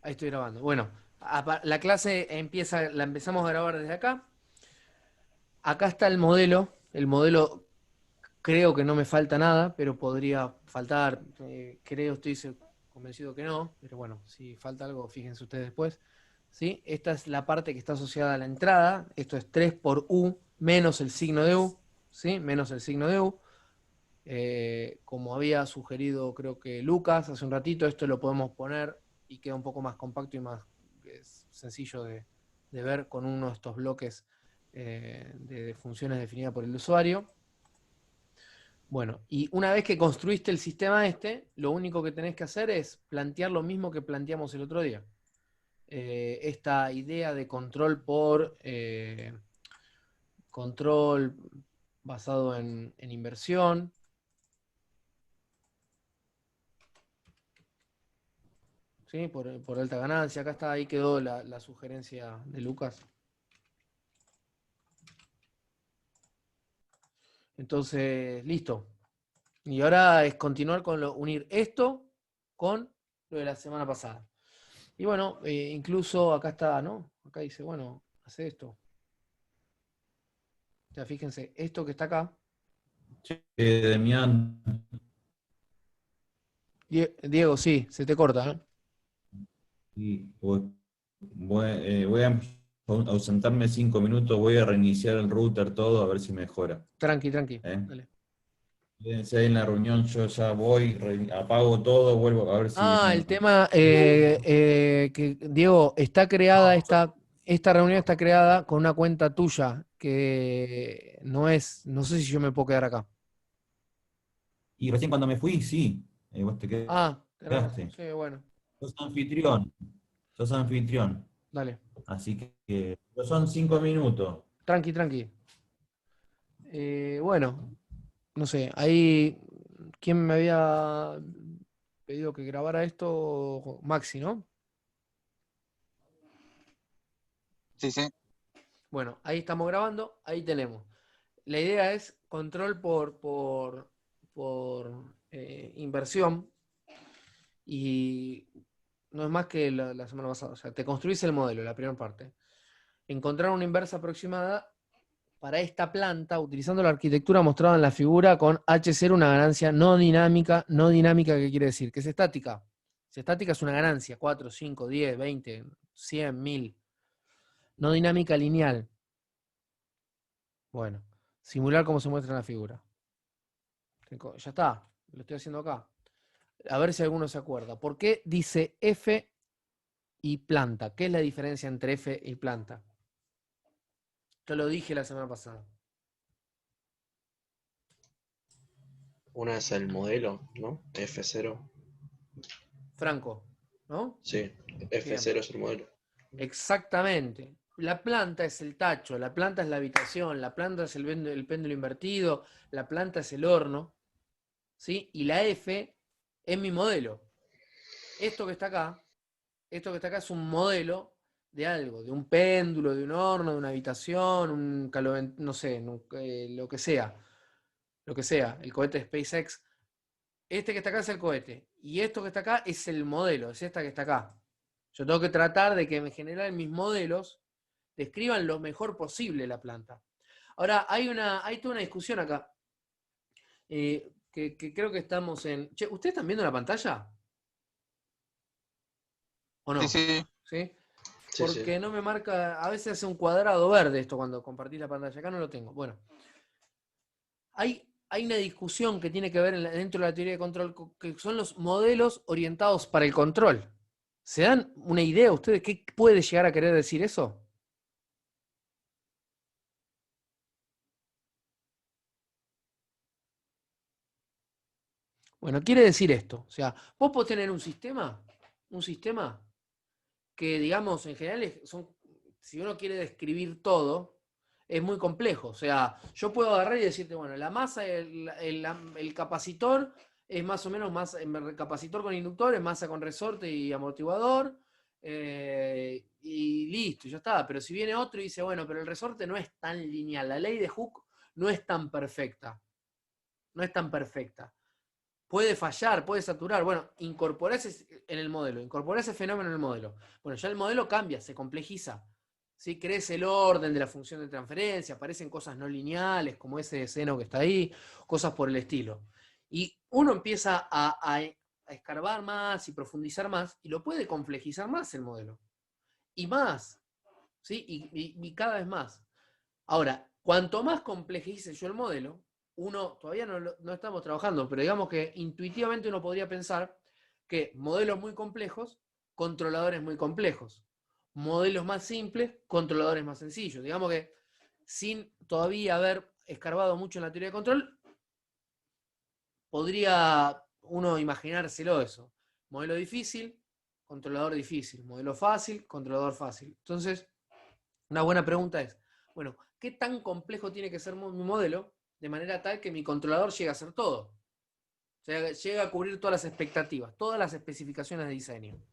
Ahí estoy grabando. Bueno, la clase la empezamos a grabar desde acá. Acá está el modelo. El modelo creo que no me falta nada, pero podría faltar. Convencido que no. Pero bueno, si falta algo, fíjense ustedes después. ¿Sí? Esta es la parte que está asociada a la entrada. Esto es 3 por U menos el signo de U. ¿Sí? Menos el signo de U. Como había sugerido creo que Lucas hace un ratito, esto lo podemos poner y queda un poco más compacto y más sencillo de ver con uno de estos bloques de funciones definidas por el usuario. Bueno, y una vez que construiste el sistema lo único que tenés que hacer es plantear lo mismo que planteamos el otro día. Esta idea de control basado en inversión. ¿Sí? Por alta ganancia. Acá está, ahí quedó la sugerencia de Lucas. Entonces, listo. Y ahora es continuar unir esto con lo de la semana pasada. Y bueno, incluso acá está, ¿no? Acá dice, bueno, hace esto. Ya fíjense, esto que está acá. Demián, Diego, sí, se te corta, ¿eh? y voy a ausentarme 5 minutos, voy a reiniciar el router todo a ver si mejora. Tranqui, tranqui. ¿Eh? Dale. Quédense ahí en la reunión, yo ya voy, apago todo, vuelvo a ver si Ah, el me... tema que, Diego, esta reunión está creada con una cuenta tuya que no sé si yo me puedo quedar acá. Y recién cuando me fui, sí, vos te Ah, tenés razón, quedaste. sí, bueno, Sos anfitrión, sos anfitrión. dale. Así que pero son 5 minutos. Tranqui, tranqui. Bueno, no sé, ahí, ¿quién me había pedido que grabara esto? Maxi, ¿no? Sí, sí. Bueno, ahí estamos grabando, ahí tenemos. La idea es control por inversión y no es más que la semana pasada. O sea, te construís el modelo, la primera parte. Encontrar una inversa aproximada para esta planta, utilizando la arquitectura mostrada en la figura con H0, una ganancia no dinámica. No dinámica, ¿qué quiere decir? Que es estática. Si estática es una ganancia, 4, 5, 10, 20, 100, 1000. No dinámica lineal. Bueno, simular cómo se muestra en la figura. Ya está, lo estoy haciendo acá. A ver si alguno se acuerda. ¿Por qué dice F y planta? ¿Qué es la diferencia entre F y planta? Yo lo dije la semana pasada. Una es el modelo, ¿no? F0. Franco, ¿no? Sí, Bien. F0 es el modelo. Exactamente. La planta es el tacho, la planta es la habitación, la planta es el péndulo invertido, la planta es el horno, ¿sí? Y la F es mi modelo. Esto que está acá, esto que está acá es un modelo de algo, de un péndulo, de un horno, de una habitación, no sé, lo que sea, el cohete de SpaceX. Este que está acá es el cohete, y esto que está acá es el modelo, es esta que está acá. Yo tengo que tratar de que en general mis modelos describan lo mejor posible la planta. Ahora, hay toda una discusión acá, que creo que estamos en... Che, ¿ustedes están viendo la pantalla? ¿O Sí, no? sí. ¿Sí? Sí, sí. Porque no me marca, a veces hace un cuadrado verde esto cuando compartís la pantalla, acá no lo tengo. Bueno, hay una discusión que tiene que ver dentro de la teoría de control, que son los modelos orientados para el control. ¿Se dan una idea ustedes qué puede llegar a querer decir eso? Bueno, quiere decir esto. O sea, vos podés tener un sistema que, digamos, en general si uno quiere describir todo, es muy complejo. O sea, yo puedo agarrar y decirte, bueno, la masa, el capacitor es más o menos más, capacitor con inductor, es masa con resorte y amortiguador, y listo, ya está. Pero si viene otro y dice, bueno, pero el resorte no es tan lineal, la ley de Hooke no es tan perfecta, no es tan perfecta. puede fallar, puede saturar. Bueno, incorporá en el modelo, incorporá ese fenómeno en el modelo. Bueno, ya el modelo cambia, se complejiza. ¿Sí? Crece el orden de la función de transferencia, aparecen cosas no lineales, como ese seno que está ahí, cosas por el estilo. Y uno empieza a escarbar más y profundizar más, y lo puede complejizar más el modelo. Y más, ¿sí? Y cada vez más. Ahora, cuanto más complejice yo el modelo, uno, todavía no estamos trabajando, pero digamos que intuitivamente uno podría pensar que modelos muy complejos, controladores muy complejos. Modelos más simples, controladores más sencillos. Digamos que sin todavía haber escarbado mucho en la teoría de control, podría uno imaginárselo eso. Modelo difícil, controlador difícil. Modelo fácil, controlador fácil. Entonces, una buena pregunta es, bueno, ¿qué tan complejo tiene que ser mi modelo de manera tal que mi controlador llegue a hacer todo? O sea, llegue a cubrir todas las expectativas, todas las especificaciones de diseño.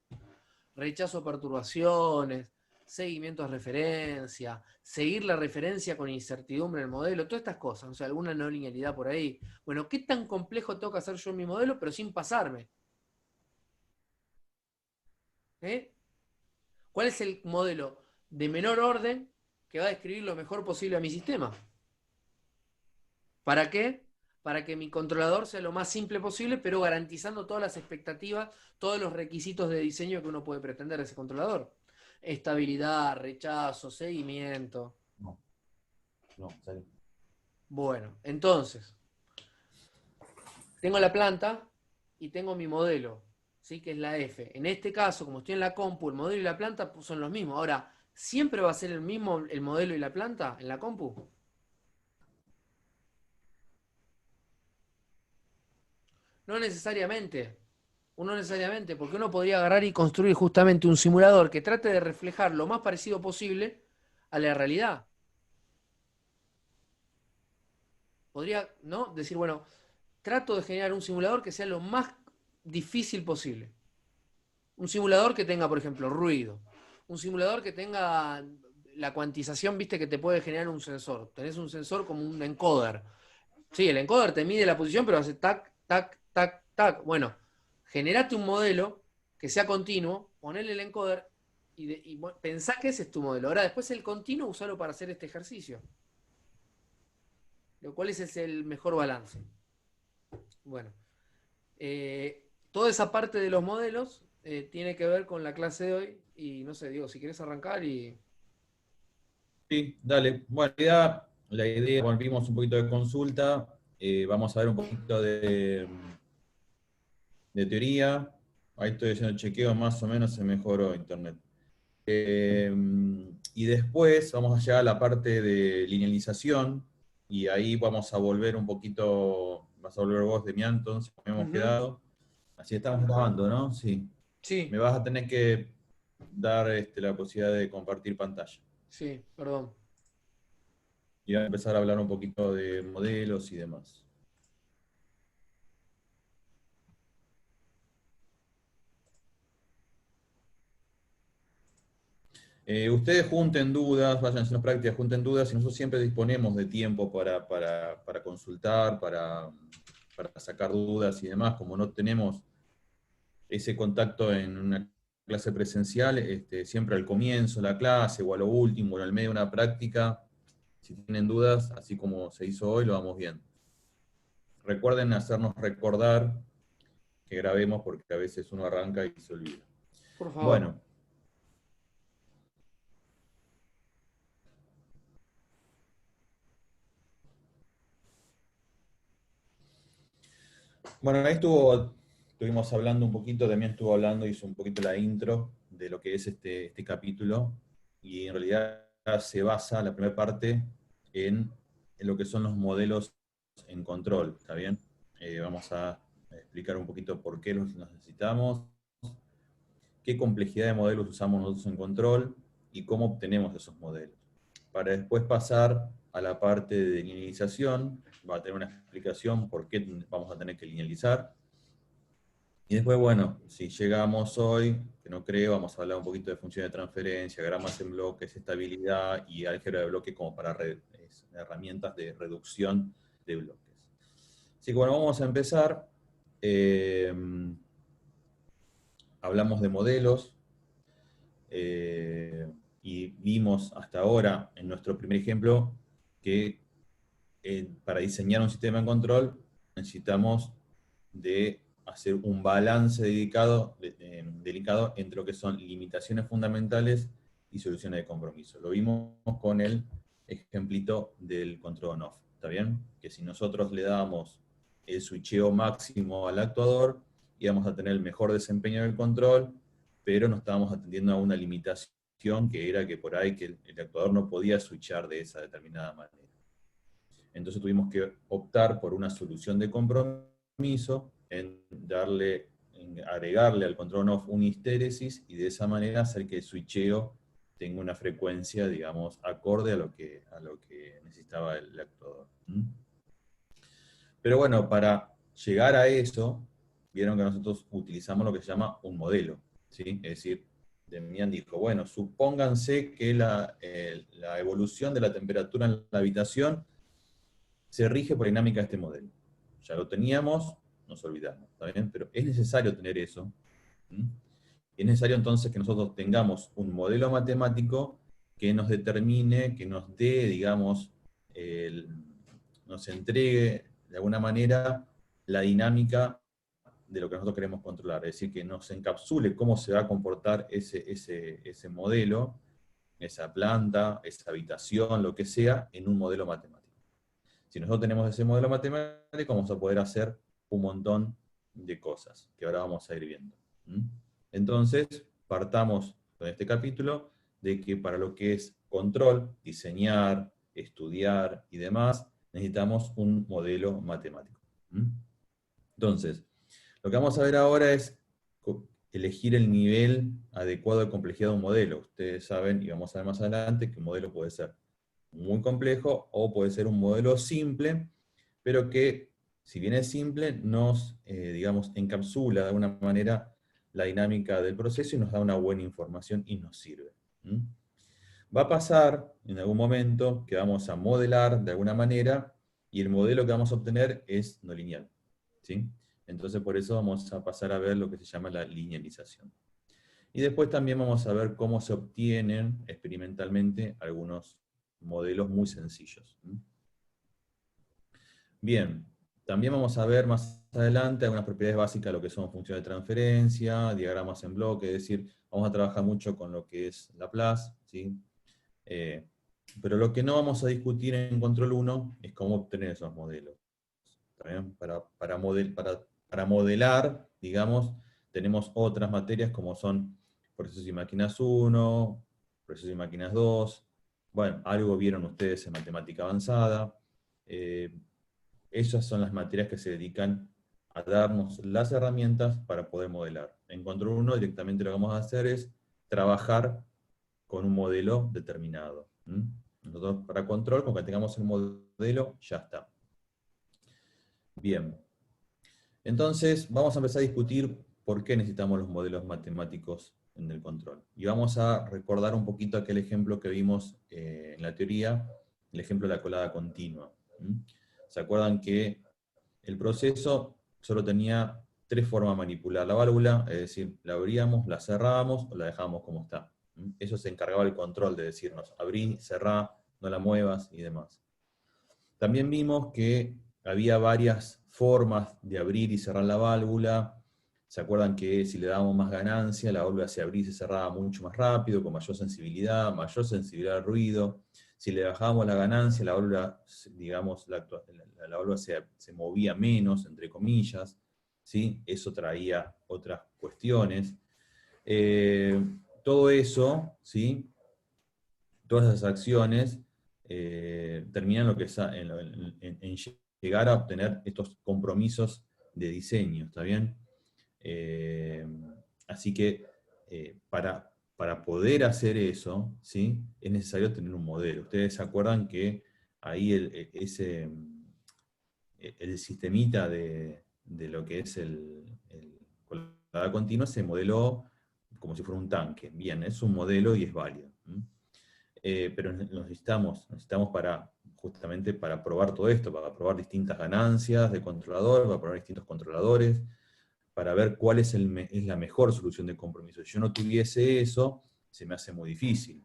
Rechazo a perturbaciones, seguimiento a referencia, seguir la referencia con incertidumbre en el modelo, todas estas cosas, o sea, alguna no linealidad por ahí. Bueno, ¿qué tan complejo tengo que hacer yo en mi modelo, pero sin pasarme? ¿Eh? ¿Cuál es el modelo de menor orden que va a describir lo mejor posible a mi sistema? ¿Para qué? Para que mi controlador sea lo más simple posible, pero garantizando todas las expectativas, todos los requisitos de diseño que uno puede pretender de ese controlador. Estabilidad, rechazo, seguimiento. No, no, salí. Bueno, entonces, tengo la planta y tengo mi modelo, ¿sí? Que es la F. En este caso, como estoy en la compu, el modelo y la planta son los mismos. Ahora, ¿siempre va a ser el mismo el modelo y la planta en la compu? No necesariamente. No necesariamente, porque uno podría agarrar y construir justamente un simulador que trate de reflejar lo más parecido posible a la realidad. Podría, ¿no? Decir, bueno, trato de generar un simulador que sea lo más difícil posible. Un simulador que tenga, por ejemplo, ruido. Un simulador que tenga la cuantización, viste, que te puede generar un sensor. Tenés un sensor como un encoder. Sí, el encoder te mide la posición, pero hace tac, tac, tac, tac. Bueno, generate un modelo que sea continuo, ponele el encoder y pensá que ese es tu modelo. Ahora, después el continuo, usalo para hacer este ejercicio. Lo cual es el mejor balance. Bueno, toda esa parte de los modelos tiene que ver con la clase de hoy. Y no sé, Diego, si querés arrancar y... Sí, dale. Bueno, la idea, volvimos un poquito de consulta, vamos a ver un poquito de teoría. Ahí estoy haciendo chequeo, más o menos se mejoró internet. Y después vamos a llegar a la parte de linealización, y ahí vamos a volver un poquito, vas a volver vos, Demián, entonces, como hemos quedado. Así estamos grabando, ¿no? Sí. Sí, Me vas a tener que dar la posibilidad de compartir pantalla. sí, perdón. Y a empezar a hablar un poquito de modelos y demás. Ustedes junten dudas, vayan haciendo prácticas, junten dudas, y nosotros siempre disponemos de tiempo para consultar, para sacar dudas y demás. Como no tenemos ese contacto en una clase presencial, siempre al comienzo de la clase, o a lo último, o al medio de una práctica, si tienen dudas, así como se hizo hoy, lo vamos viendo. Recuerden hacernos recordar que grabemos, porque a veces uno arranca y se olvida. Por favor. Bueno. Bueno, ahí estuvimos hablando un poquito, también estuvo hablando, hizo un poquito la intro de lo que es este capítulo, y en realidad se basa la primera parte en lo que son los modelos en control, ¿está bien? Vamos a explicar un poquito por qué los necesitamos, qué complejidad de modelos usamos nosotros en control y cómo obtenemos esos modelos. Para después pasar a la parte de linealización, va a tener una explicación por qué vamos a tener que linealizar. Y después, bueno, si llegamos hoy, que no creo, vamos a hablar un poquito de funciones de transferencia, gramas en bloques, estabilidad y álgebra de bloques como para herramientas de reducción de bloques. Así que bueno, vamos a empezar. eh, hablamos de modelos, y vimos hasta ahora, en nuestro primer ejemplo, que para diseñar un sistema de control necesitamos de hacer un balance delicado entre lo que son limitaciones fundamentales y soluciones de compromiso. Lo vimos con el ejemplito del control on-off, ¿está bien? Que si nosotros le damos el switcheo máximo al actuador, íbamos a tener el mejor desempeño del control, pero no estábamos atendiendo a una limitación que era que por ahí que el actuador no podía switchar de esa determinada manera. Entonces tuvimos que optar por una solución de compromiso, en agregarle al control on-off una histéresis, y de esa manera hacer que el switcheo tenga una frecuencia, digamos, acorde a lo que necesitaba el actuador. Pero bueno, para llegar a eso, vieron que nosotros utilizamos lo que se llama un modelo, ¿sí? Es decir, Demian dijo, bueno, supónganse que la evolución de la temperatura en la habitación se rige por la dinámica de este modelo. Ya lo teníamos, nos olvidamos, ¿está bien? Pero es necesario tener eso. Es necesario entonces que nosotros tengamos un modelo matemático que nos determine, que nos dé, digamos, nos entregue de alguna manera la dinámica de lo que nosotros queremos controlar. Es decir, que nos encapsule cómo se va a comportar ese modelo, esa planta, esa habitación, lo que sea, en un modelo matemático. Si nosotros tenemos ese modelo matemático, vamos a poder hacer un montón de cosas, que ahora vamos a ir viendo. Entonces, partamos con este capítulo de que para lo que es control, diseñar, estudiar y demás, necesitamos un modelo matemático. Entonces, lo que vamos a ver ahora es elegir el nivel adecuado de complejidad de un modelo. Ustedes saben, y vamos a ver más adelante, que un modelo puede ser muy complejo o puede ser un modelo simple, pero que, si bien es simple, nos, digamos, encapsula de alguna manera la dinámica del proceso y nos da una buena información y nos sirve. Va a pasar en algún momento que vamos a modelar de alguna manera y el modelo que vamos a obtener es no lineal, ¿sí? Entonces por eso vamos a pasar a ver lo que se llama la linealización. Y después también vamos a ver cómo se obtienen experimentalmente algunos modelos muy sencillos. Bien, también vamos a ver más adelante algunas propiedades básicas de lo que son funciones de transferencia, diagramas en bloque, es decir, vamos a trabajar mucho con lo que es Laplace, ¿sí? Pero lo que no vamos a discutir en Control 1 es cómo obtener esos modelos. ¿También? Para modelar, digamos, tenemos otras materias como son procesos y máquinas 1, procesos y máquinas 2, bueno, algo vieron ustedes en matemática avanzada. Esas son las materias que se dedican a darnos las herramientas para poder modelar. En Control 1 directamente lo que vamos a hacer es trabajar con un modelo determinado. Nosotros para control, con que tengamos el modelo, ya está. Bien. Entonces, vamos a empezar a discutir por qué necesitamos los modelos matemáticos en el control. Y vamos a recordar un poquito aquel ejemplo que vimos en la teoría, el ejemplo de la colada continua. ¿Se acuerdan que el proceso solo tenía tres formas de manipular la válvula? Es decir, la abríamos, la cerrábamos o la dejábamos como está. Eso se encargaba el control de decirnos, abrí, cerrá, no la muevas y demás. También vimos que había varias formas de abrir y cerrar la válvula. ¿Se acuerdan que si le dábamos más ganancia, la válvula se abría y se cerraba mucho más rápido, con mayor sensibilidad al ruido? Si le bajábamos la ganancia, la válvula, digamos, la válvula se movía menos, entre comillas, ¿sí? Eso traía otras cuestiones. Todo eso, ¿sí? Todas esas acciones terminan lo que es en llegar a obtener estos compromisos de diseño, ¿está bien? Así que para poder hacer eso, ¿sí? Es necesario tener un modelo. Ustedes se acuerdan que ahí el sistemita de lo que es colada continua se modeló como si fuera un tanque. Bien, es un modelo y es válido. Pero necesitamos para justamente para probar todo esto, para probar distintas ganancias de controlador, para probar distintos controladores, para ver cuál es la mejor solución de compromiso. Si yo no tuviese eso, se me hace muy difícil.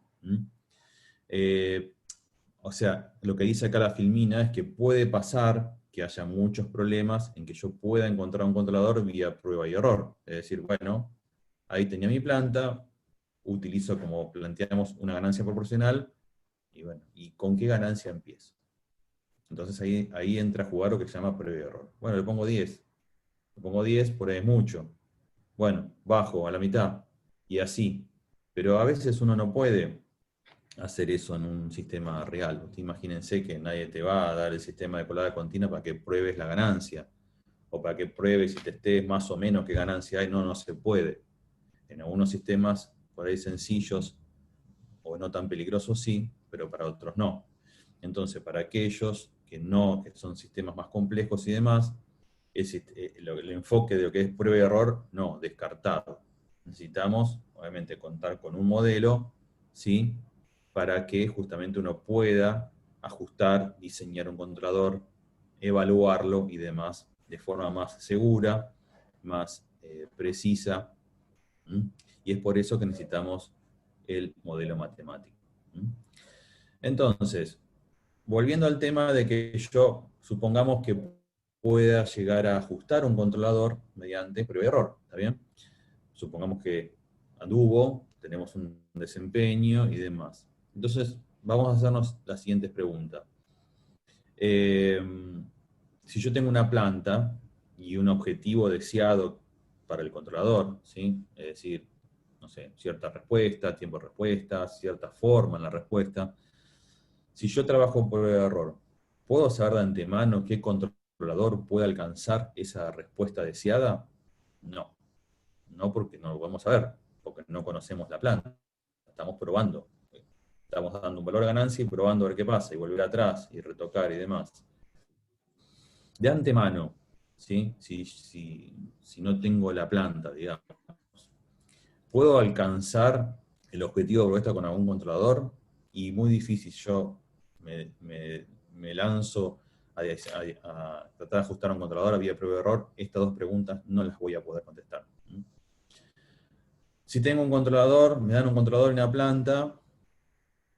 O sea, lo que dice acá la filmina es que puede pasar que haya muchos problemas en que yo pueda encontrar un controlador vía prueba y error. Es decir, bueno, ahí tenía mi planta, utilizo, como planteamos, una ganancia proporcional, y bueno, ¿y con qué ganancia empiezo? Entonces ahí entra a jugar lo que se llama prueba y error. Bueno, le pongo 10. Le pongo 10, por ahí es mucho. Bueno, bajo a la mitad, y así. Pero a veces uno no puede hacer eso en un sistema real. Imagínense que nadie te va a dar el sistema de colada continua para que pruebes la ganancia, o para que pruebes y testes más o menos qué ganancia hay. No, no se puede. En algunos sistemas, por ahí sencillos, o no tan peligrosos sí, pero para otros no. Entonces, para aquellos que no, que son sistemas más complejos y demás, el enfoque de lo que es prueba y error, no, descartado. Necesitamos, obviamente, contar con un modelo, ¿sí? Para que justamente uno pueda ajustar, diseñar un controlador, evaluarlo y demás de forma más segura, más precisa. Y es por eso que necesitamos el modelo matemático. Entonces, volviendo al tema de que yo, supongamos que pueda llegar a ajustar un controlador mediante prueba y error, ¿está bien? Supongamos que anduvo, tenemos un desempeño y demás. Entonces, vamos a hacernos las siguientes preguntas. Si yo tengo una planta y un objetivo deseado para el controlador, ¿sí? Es decir, no sé, cierta respuesta, tiempo de respuesta, cierta forma en la respuesta. Si yo trabajo por error, ¿puedo saber de antemano qué controlador puede alcanzar esa respuesta deseada? No. No, porque no lo podemos saber, porque no conocemos la planta. Estamos probando. Estamos dando un valor de ganancia y probando a ver qué pasa, y volver atrás, y retocar y demás. De antemano, ¿sí? Si no tengo la planta, digamos, ¿puedo alcanzar el objetivo de propuesta con algún controlador? Y muy difícil, yo me lanzo a tratar de ajustar a un controlador a vía prueba de error. Estas dos preguntas no las voy a poder contestar. Si tengo un controlador, me dan un controlador y una planta,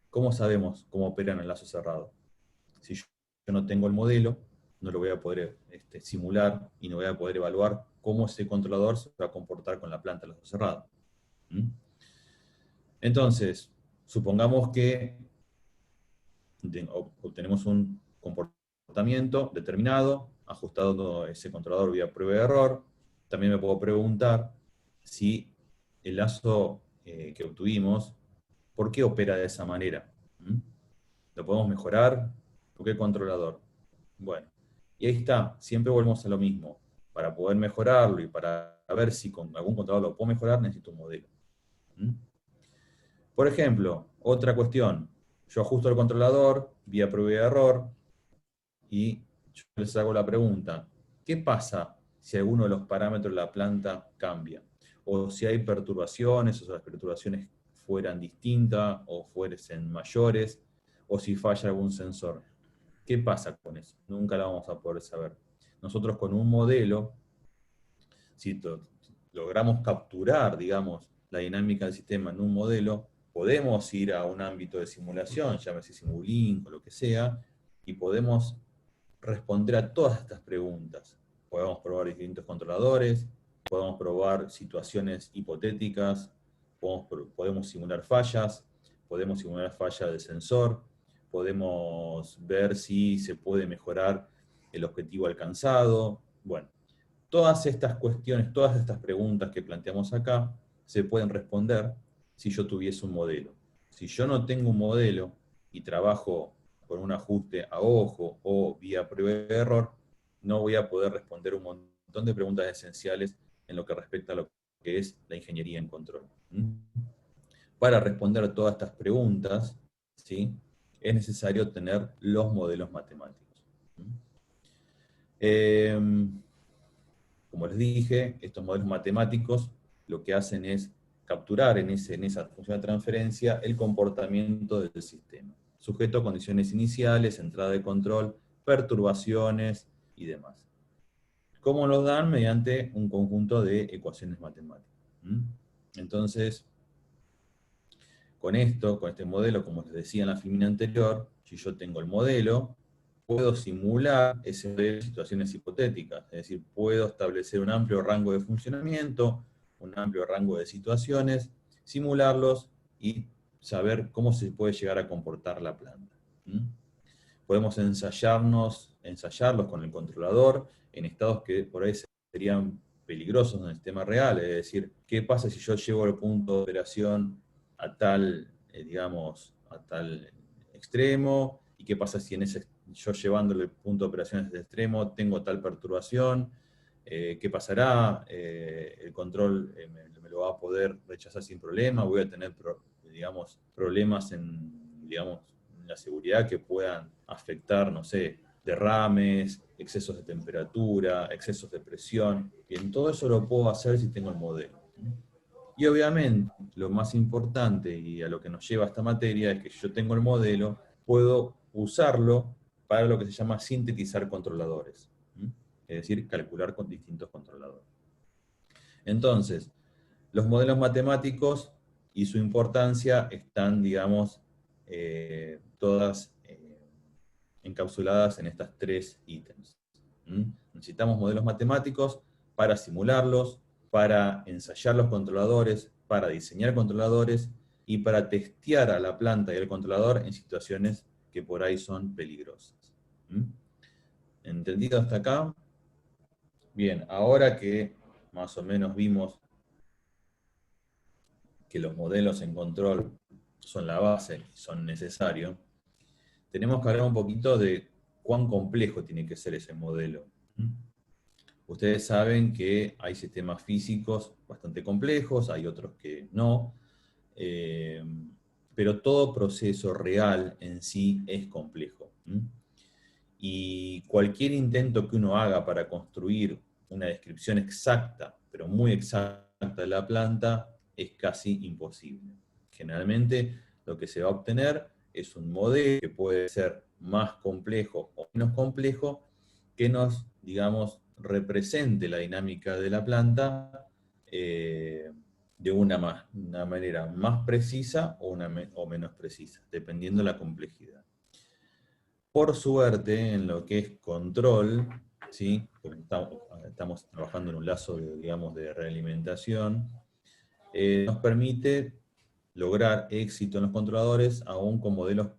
¿cómo sabemos cómo operan el lazo cerrado? Si yo no tengo el modelo, no lo voy a poder simular y no voy a poder evaluar cómo ese controlador se va a comportar con la planta de lazo cerrado. Entonces, supongamos que obtenemos un comportamiento determinado, ajustado ese controlador vía prueba de error. También me puedo preguntar si el lazo que obtuvimos, ¿por qué opera de esa manera? ¿Lo podemos mejorar? ¿Por qué controlador? Bueno, y ahí está, siempre volvemos a lo mismo. Para poder mejorarlo y para ver si con algún controlador lo puedo mejorar, necesito un modelo. Por ejemplo, otra cuestión, yo ajusto el controlador vía prueba y error y yo les hago la pregunta, ¿qué pasa si alguno de los parámetros de la planta cambia? O si hay perturbaciones, o si las perturbaciones fueran distintas o fuesen mayores, o si falla algún sensor. ¿Qué pasa con eso? Nunca lo vamos a poder saber. Nosotros con un modelo, si logramos capturar, digamos, la dinámica del sistema en un modelo, podemos ir a un ámbito de simulación, llámese Simulink o lo que sea, y podemos responder a todas estas preguntas. Podemos probar distintos controladores, podemos probar situaciones hipotéticas, podemos simular fallas del sensor, podemos ver si se puede mejorar el objetivo alcanzado. Bueno, todas estas cuestiones, todas estas preguntas que planteamos acá, se pueden responder si yo tuviese un modelo. Si yo no tengo un modelo y trabajo con un ajuste a ojo o vía prueba de error, no voy a poder responder un montón de preguntas esenciales en lo que respecta a lo que es la ingeniería en control. Para responder todas estas preguntas, ¿sí?, es necesario tener los modelos matemáticos. Como les dije, estos modelos matemáticos lo que hacen es capturar en esa función de transferencia el comportamiento del sistema. sujeto a condiciones iniciales, entrada de control, perturbaciones y demás. ¿Cómo los dan? Mediante un conjunto de ecuaciones matemáticas. Entonces, con esto, con este modelo, como les decía en la filmina anterior, si yo tengo el modelo, puedo simular ese modelo en situaciones hipotéticas. Es decir, puedo establecer un amplio rango de funcionamiento, un amplio rango de situaciones, simularlos y saber cómo se puede llegar a comportar la planta. Podemos ensayarlos con el controlador en estados que por ahí serían peligrosos en el sistema real, es decir, ¿qué pasa si yo llevo el punto de operación a tal, digamos, a tal extremo? ¿Y qué pasa si yo llevándole el punto de operación a ese extremo tengo tal perturbación? ¿Qué pasará? El control me lo va a poder rechazar sin problema, voy a tener, digamos, problemas en, digamos, la seguridad que puedan afectar, no sé, derrames, excesos de temperatura, excesos de presión. Bien, todo eso lo puedo hacer si tengo el modelo. Y obviamente, lo más importante y a lo que nos lleva esta materia es que yo tengo el modelo, puedo usarlo para lo que se llama sintetizar controladores. Es decir, calcular con distintos controladores. Entonces, los modelos matemáticos y su importancia están, digamos, todas encapsuladas en estas tres ítems. Necesitamos modelos matemáticos para simularlos, para ensayar los controladores, para diseñar controladores y para testear a la planta y al controlador en situaciones que por ahí son peligrosas. ¿Entendido hasta acá? Bien, ahora que más o menos vimos que los modelos en control son la base y son necesarios, tenemos que hablar un poquito de cuán complejo tiene que ser ese modelo. Ustedes saben que hay sistemas físicos bastante complejos, hay otros que no, pero todo proceso real en sí es complejo. Y cualquier intento que uno haga para construir una descripción exacta, pero muy exacta de la planta, es casi imposible. Generalmente lo que se va a obtener es un modelo que puede ser más complejo o menos complejo, que nos, digamos, represente la dinámica de la planta de una manera más precisa o menos precisa, dependiendo de la complejidad. Por suerte, en lo que es control, ¿sí? Porque estamos trabajando en un lazo de, digamos, de realimentación, nos permite lograr éxito en los controladores aún con modelos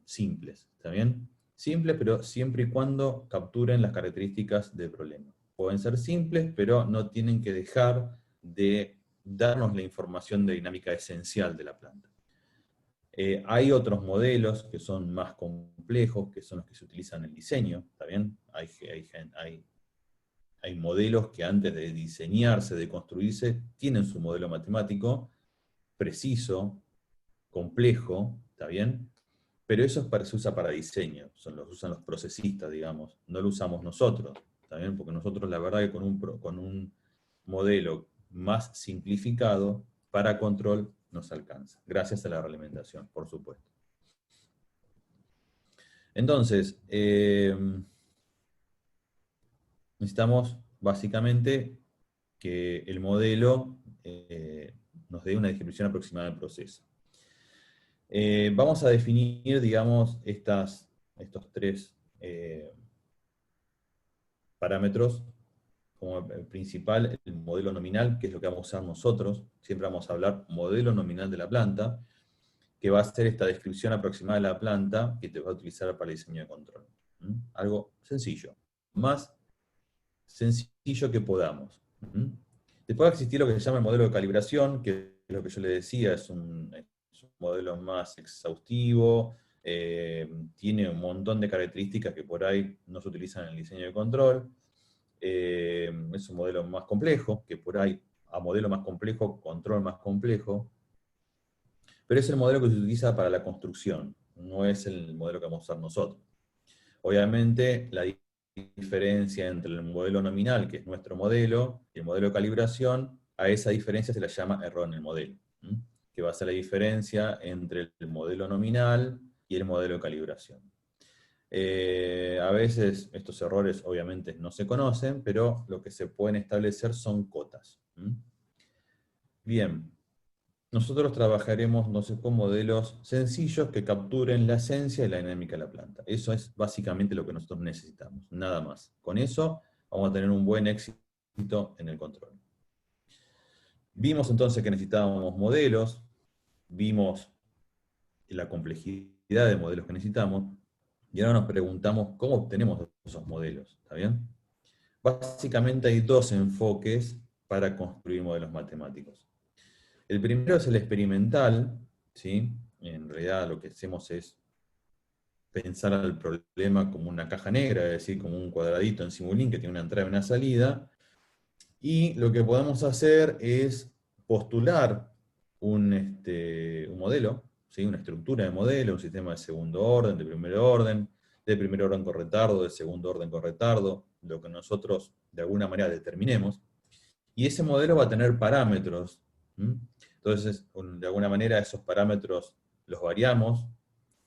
simples, ¿está bien? Simples, pero siempre y cuando capturen las características del problema. Pueden ser simples, pero no tienen que dejar de darnos la información de dinámica esencial de la planta. Hay otros modelos que son más complejos, que son los que se utilizan en el diseño, ¿está bien? Hay modelos que antes de diseñarse, de construirse, tienen su modelo matemático preciso, complejo, ¿está bien? Pero eso se usa para diseño, los usan los procesistas, digamos, no lo usamos nosotros, ¿está bien? Porque nosotros la verdad que con un modelo más simplificado, para control nos alcanza, gracias a la realimentación, por supuesto. Entonces, necesitamos básicamente que el modelo nos dé una descripción aproximada del proceso. Vamos a definir, digamos, estos tres parámetros. Como el principal, el modelo nominal, que es lo que vamos a usar nosotros. Siempre vamos a hablar modelo nominal de la planta, que va a ser esta descripción aproximada de la planta que te va a utilizar para el diseño de control. Algo sencillo. Más sencillo que podamos. Después va a existir lo que se llama el modelo de calibración, que es lo que yo le decía, es un modelo más exhaustivo, tiene un montón de características que por ahí no se utilizan en el diseño de control. Es un modelo más complejo, que por ahí a modelo más complejo, control más complejo, pero es el modelo que se utiliza para la construcción, no es el modelo que vamos a usar nosotros. Obviamente, la diferencia entre el modelo nominal, que es nuestro modelo, y el modelo de calibración, a esa diferencia se la llama error en el modelo, que va a ser la diferencia entre el modelo nominal y el modelo de calibración. A veces estos errores obviamente no se conocen, pero lo que se pueden establecer son cotas. Bien, nosotros trabajaremos, no sé, con modelos sencillos que capturen la esencia y la dinámica de la planta. Eso es básicamente lo que nosotros necesitamos, nada más. Con eso vamos a tener un buen éxito en el control. Vimos entonces que necesitábamos modelos, vimos la complejidad de modelos que necesitamos, y ahora nos preguntamos cómo obtenemos esos modelos, ¿está bien? Básicamente hay dos enfoques para construir modelos matemáticos. El primero es el experimental, ¿sí? En realidad lo que hacemos es pensar al problema como una caja negra, es decir, como un cuadradito en Simulink que tiene una entrada y una salida, y lo que podemos hacer es postular un modelo, ¿sí? Una estructura de modelo, un sistema de segundo orden, de primer orden con retardo, de segundo orden con retardo, lo que nosotros de alguna manera determinemos, y ese modelo va a tener parámetros. Entonces, de alguna manera esos parámetros los variamos,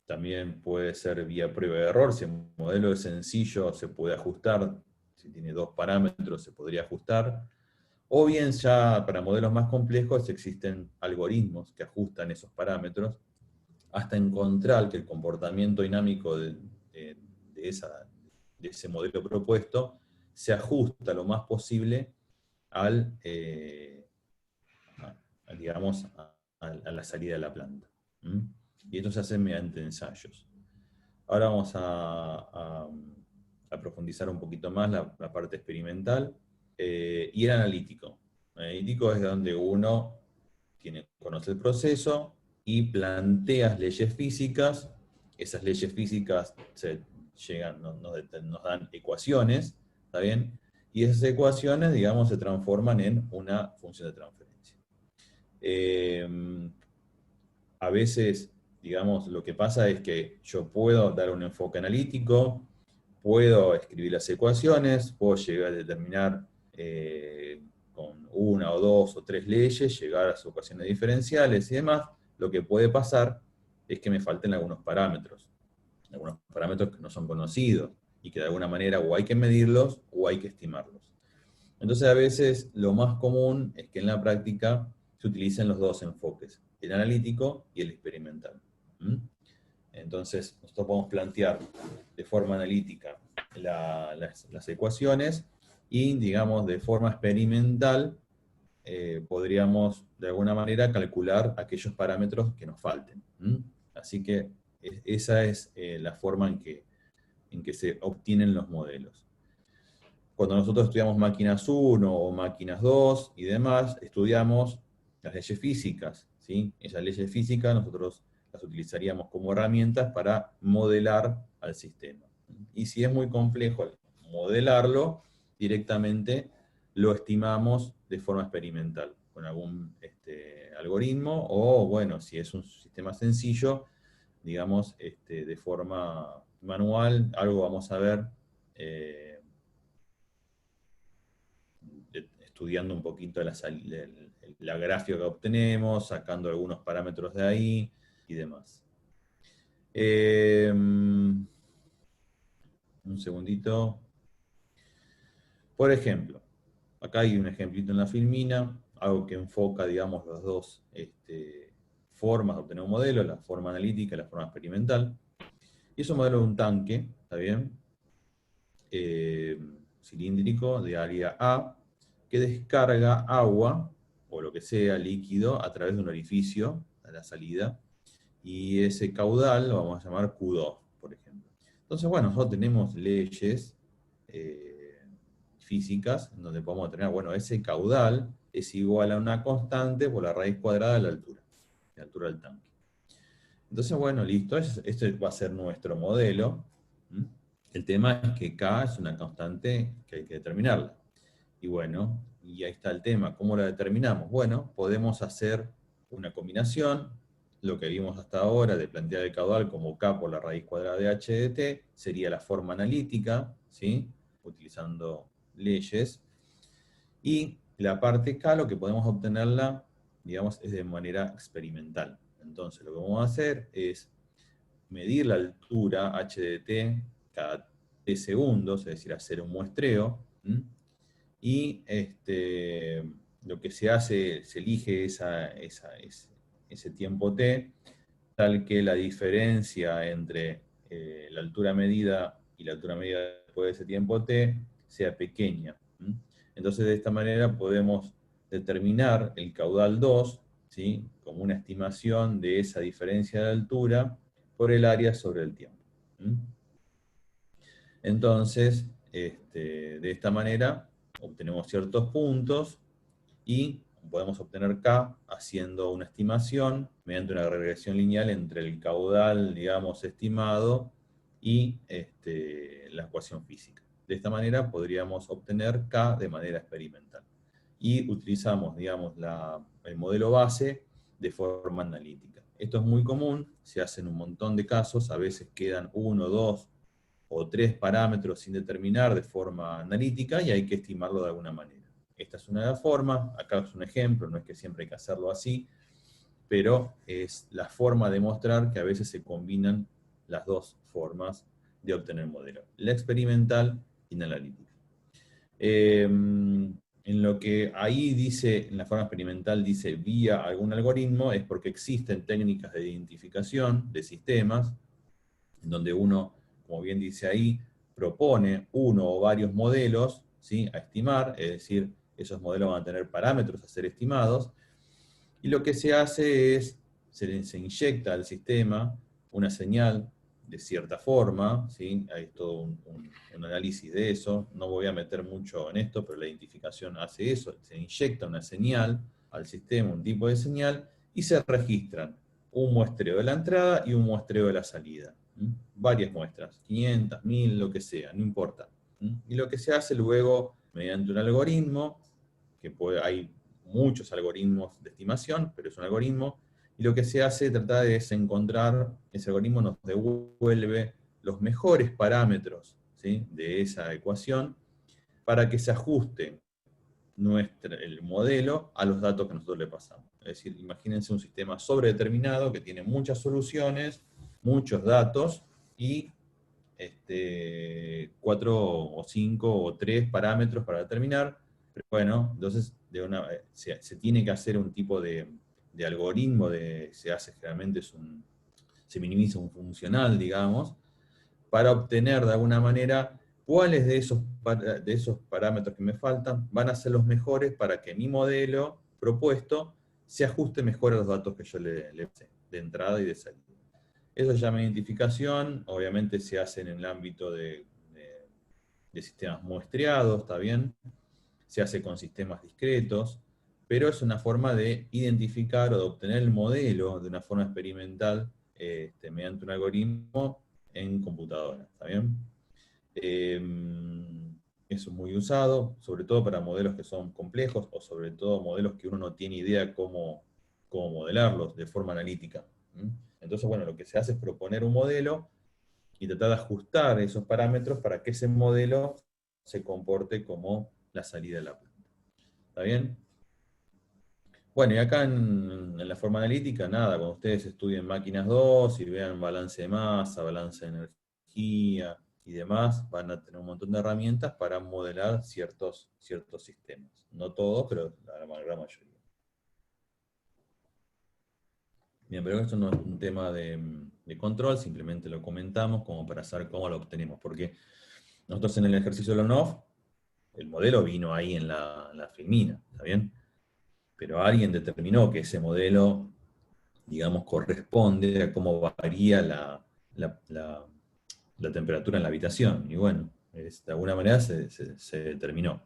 también puede ser vía prueba de error, si el modelo es sencillo se puede ajustar, si tiene dos parámetros se podría ajustar, o bien ya para modelos más complejos existen algoritmos que ajustan esos parámetros hasta encontrar que el comportamiento dinámico de ese modelo propuesto se ajusta lo más posible digamos, a la salida de la planta. Y esto se hace mediante ensayos. Ahora vamos a profundizar un poquito más la parte experimental y el analítico. El analítico es donde uno conoce el proceso y plantea leyes físicas. Esas leyes físicas nos dan ecuaciones, ¿está bien? Y esas ecuaciones, digamos, se transforman en una función de transferencia. A veces, digamos, lo que pasa es que yo puedo dar un enfoque analítico, puedo escribir las ecuaciones, puedo llegar a determinar con una o dos o tres leyes, llegar a las ecuaciones diferenciales y demás. Lo que puede pasar es que me falten algunos parámetros que no son conocidos, y que de alguna manera o hay que medirlos o hay que estimarlos. Entonces a veces lo más común es que en la práctica se utilicen los dos enfoques, el analítico y el experimental. Entonces nosotros podemos plantear de forma analítica las ecuaciones y, digamos, de forma experimental podríamos de alguna manera calcular aquellos parámetros que nos falten. Así que esa es la forma en que se obtienen los modelos. Cuando nosotros estudiamos máquinas 1 o máquinas 2 y demás, estudiamos las leyes físicas, ¿sí? Esas leyes físicas nosotros las utilizaríamos como herramientas para modelar al sistema. Y si es muy complejo modelarlo, directamente lo estimamos de forma experimental, con algún algoritmo, o bueno, si es un sistema sencillo, digamos, de forma manual, algo vamos a ver estudiando un poquito la gráfica que obtenemos, sacando algunos parámetros de ahí y demás. Un segundito. Por ejemplo, acá hay un ejemplito en la filmina, algo que enfoca, digamos, las dos formas de obtener un modelo, la forma analítica y la forma experimental. Y es un modelo de un tanque, ¿está bien? Cilíndrico de área A, que descarga agua, o lo que sea, líquido, a través de un orificio a la salida, y ese caudal lo vamos a llamar Q2, por ejemplo. Entonces, bueno, nosotros tenemos leyes físicas, en donde podemos tener, bueno, ese caudal es igual a una constante por la raíz cuadrada de la altura del tanque. Entonces, bueno, listo, este va a ser nuestro modelo. El tema es que K es una constante que hay que determinarla. Y bueno, y ahí está el tema. ¿Cómo la determinamos? Bueno, podemos hacer una combinación. Lo que vimos hasta ahora de plantear el caudal como K por la raíz cuadrada de h de t sería la forma analítica, ¿sí? Utilizando leyes. Y la parte K, lo que podemos obtenerla, digamos, es de manera experimental. Entonces, lo que vamos a hacer es medir la altura h de t cada t segundos, es decir, hacer un muestreo, y lo que se hace, se elige ese tiempo t, tal que la diferencia entre la altura medida y la altura medida después de ese tiempo t sea pequeña. Entonces, de esta manera podemos determinar el caudal 2, ¿sí?, como una estimación de esa diferencia de altura por el área sobre el tiempo. Entonces, de esta manera obtenemos ciertos puntos y podemos obtener K haciendo una estimación mediante una regresión lineal entre el caudal, digamos, estimado y la ecuación física. De esta manera podríamos obtener K de manera experimental. Y utilizamos, digamos, el modelo base de forma analítica. Esto es muy común, se hace en un montón de casos, a veces quedan 1, 2 o 3 parámetros sin determinar de forma analítica y hay que estimarlo de alguna manera. Esta es una de las formas, acá es un ejemplo, no es que siempre hay que hacerlo así, pero es la forma de mostrar que a veces se combinan las dos formas de obtener modelo, la experimental y la analítica. En lo que ahí dice, en la forma experimental dice vía algún algoritmo, es porque existen técnicas de identificación de sistemas, en donde uno, como bien dice ahí, propone uno o varios modelos, ¿sí?, a estimar, es decir, esos modelos van a tener parámetros a ser estimados, y lo que se hace es, se inyecta al sistema una señal de cierta forma, ¿sí? Hay todo un análisis de eso, no voy a meter mucho en esto, pero la identificación hace eso, se inyecta una señal al sistema, un tipo de señal, y se registran un muestreo de la entrada y un muestreo de la salida. Varias muestras, 500, 1000, lo que sea, no importa. Y lo que se hace luego, mediante un algoritmo, hay muchos algoritmos de estimación, pero es un algoritmo, y lo que se hace trata de encontrar, ese algoritmo nos devuelve los mejores parámetros, ¿sí?, de esa ecuación, para que se ajuste el modelo a los datos que nosotros le pasamos. Es decir, imagínense un sistema sobredeterminado que tiene muchas soluciones, muchos datos, y 4 o 5 o 3 parámetros para determinar. Pero bueno, entonces se tiene que hacer un tipo de algoritmo, se hace generalmente, se minimiza un funcional, digamos, para obtener de alguna manera cuáles de esos parámetros que me faltan van a ser los mejores para que mi modelo propuesto se ajuste mejor a los datos que yo le pasé, de entrada y de salida. Eso se llama identificación, obviamente se hace en el ámbito de sistemas muestreados, ¿está bien? Se hace con sistemas discretos, pero es una forma de identificar o de obtener el modelo de una forma experimental mediante un algoritmo en computadora, ¿está bien? Eso es muy usado, sobre todo para modelos que son complejos, o sobre todo modelos que uno no tiene idea cómo modelarlos de forma analítica. Entonces, bueno, lo que se hace es proponer un modelo y tratar de ajustar esos parámetros para que ese modelo se comporte como la salida de la planta. ¿Está bien? Bueno, y acá en la forma analítica, nada, cuando ustedes estudien máquinas 2 y vean balance de masa, balance de energía y demás, van a tener un montón de herramientas para modelar ciertos sistemas. No todos, pero la gran mayoría. Bien, pero esto no es un tema de control, simplemente lo comentamos como para saber cómo lo obtenemos, porque nosotros en el ejercicio de la ONOF, el modelo vino ahí en la filmina, ¿está bien? Pero alguien determinó que ese modelo, digamos, corresponde a cómo varía la temperatura en la habitación, y bueno, de alguna manera se determinó.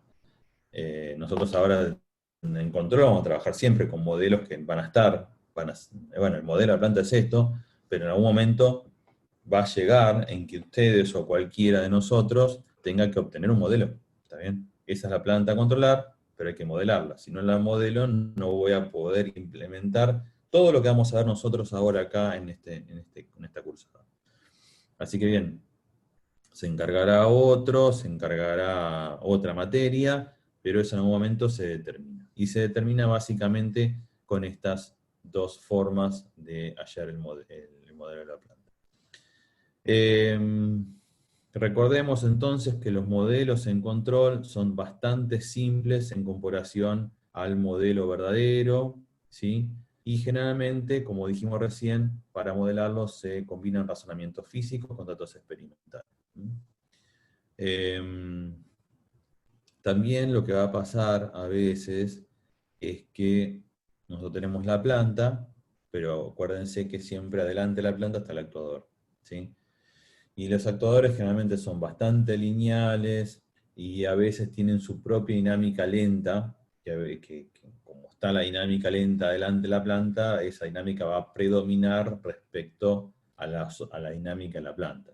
Nosotros ahora en control vamos a trabajar siempre con modelos que van a estar, bueno, el modelo de la planta es esto, pero en algún momento va a llegar en que ustedes o cualquiera de nosotros tenga que obtener un modelo, ¿está bien? Esa es la planta a controlar, pero hay que modelarla. Si no la modelo, no voy a poder implementar todo lo que vamos a ver nosotros ahora acá en esta cursada. Así que bien, se encargará otra materia, pero eso en algún momento se determina. Y se determina básicamente con estas dos formas de hallar el modelo de la planta. Recordemos entonces que los modelos en control son bastante simples en comparación al modelo verdadero, ¿sí? Y generalmente, como dijimos recién, para modelarlos se combinan razonamientos físicos con datos experimentales. También lo que va a pasar a veces es que nosotros tenemos la planta, pero acuérdense que siempre adelante de la planta está el actuador, ¿sí? Y los actuadores generalmente son bastante lineales y a veces tienen su propia dinámica lenta, que como está la dinámica lenta delante de la planta, esa dinámica va a predominar respecto a la dinámica de la planta.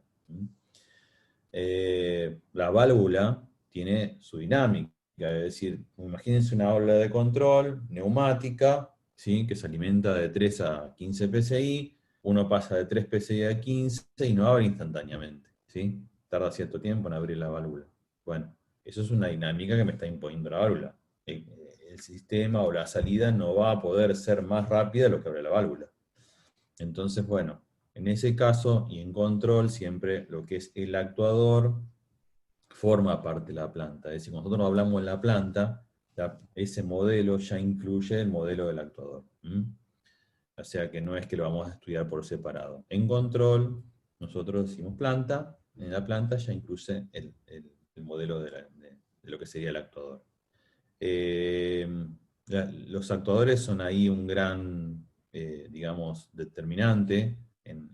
La válvula tiene su dinámica, es decir, imagínense una válvula de control neumática, ¿sí? Que se alimenta de 3 a 15 psi, uno pasa de 3 psi a 15 y no abre instantáneamente, ¿sí? Tarda cierto tiempo en abrir la válvula. Bueno, eso es una dinámica que me está imponiendo la válvula. El sistema o la salida no va a poder ser más rápida de lo que abre la válvula. Entonces, bueno, en ese caso y en control siempre lo que es el actuador forma parte de la planta. Es decir, cuando nosotros hablamos de la planta, ese modelo ya incluye el modelo del actuador. O sea que no es que lo vamos a estudiar por separado. En control, nosotros decimos planta, en la planta ya incluye el modelo de lo que sería el actuador. Los actuadores son ahí un gran, digamos, determinante en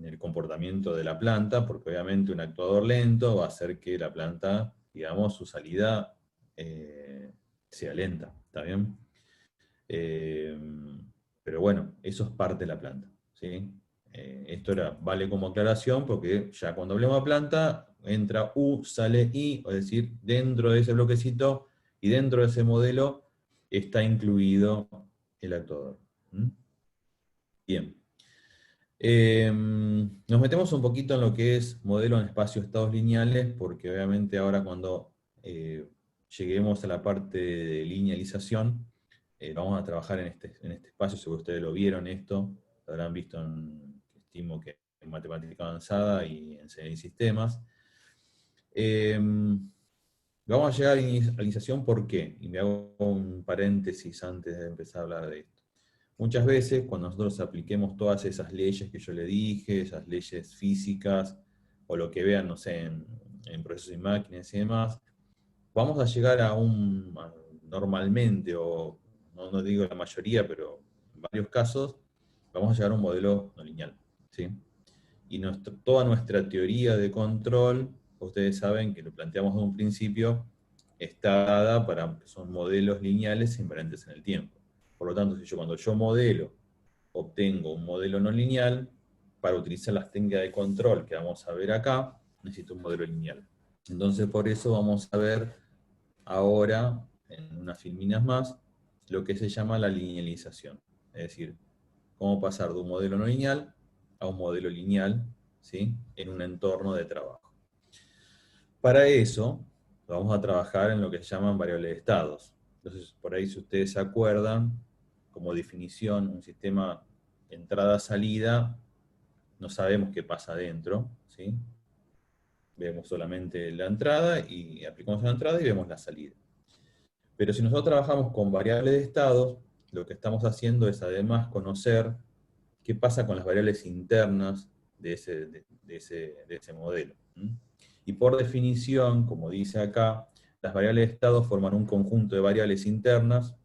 el comportamiento de la planta, porque obviamente un actuador lento va a hacer que la planta, digamos, su salida sea lenta, ¿está bien? Eh, pero bueno, eso es parte de la planta, ¿sí? Esto vale como aclaración porque ya cuando hablemos de planta, entra U, sale I, es decir, dentro de ese bloquecito y dentro de ese modelo está incluido el actuador. Bien. Nos metemos un poquito en lo que es modelo en espacio-estados lineales, porque obviamente ahora cuando lleguemos a la parte de linealización, vamos a trabajar en este espacio, seguro ustedes lo vieron esto, lo habrán visto estimo que en matemática avanzada y en sistemas. Vamos a llegar a linealización, ¿por qué? Y me hago un paréntesis antes de empezar a hablar de esto. Muchas veces, cuando nosotros apliquemos todas esas leyes que yo le dije, esas leyes físicas, o lo que vean, no sé, en procesos y máquinas y demás, vamos a llegar normalmente, o no digo la mayoría, pero en varios casos, vamos a llegar a un modelo no lineal, ¿sí? Y toda nuestra teoría de control, ustedes saben que lo planteamos de un principio, está dada para que son modelos lineales invariantes en el tiempo. Por lo tanto, cuando yo modelo, obtengo un modelo no lineal, para utilizar las técnicas de control que vamos a ver acá, necesito un modelo lineal. Entonces, por eso vamos a ver ahora, en unas filminas más, lo que se llama la linealización. Es decir, cómo pasar de un modelo no lineal a un modelo lineal, ¿sí? En un entorno de trabajo. Para eso, vamos a trabajar en lo que se llaman variables de estados. Entonces, por ahí si ustedes se acuerdan, como definición, un sistema entrada-salida, no sabemos qué pasa adentro, ¿sí? Vemos solamente la entrada y aplicamos la entrada y vemos la salida. Pero si nosotros trabajamos con variables de estados, lo que estamos haciendo es además conocer qué pasa con las variables internas de ese modelo. Y por definición, como dice acá, las variables de estado forman un conjunto de variables internas,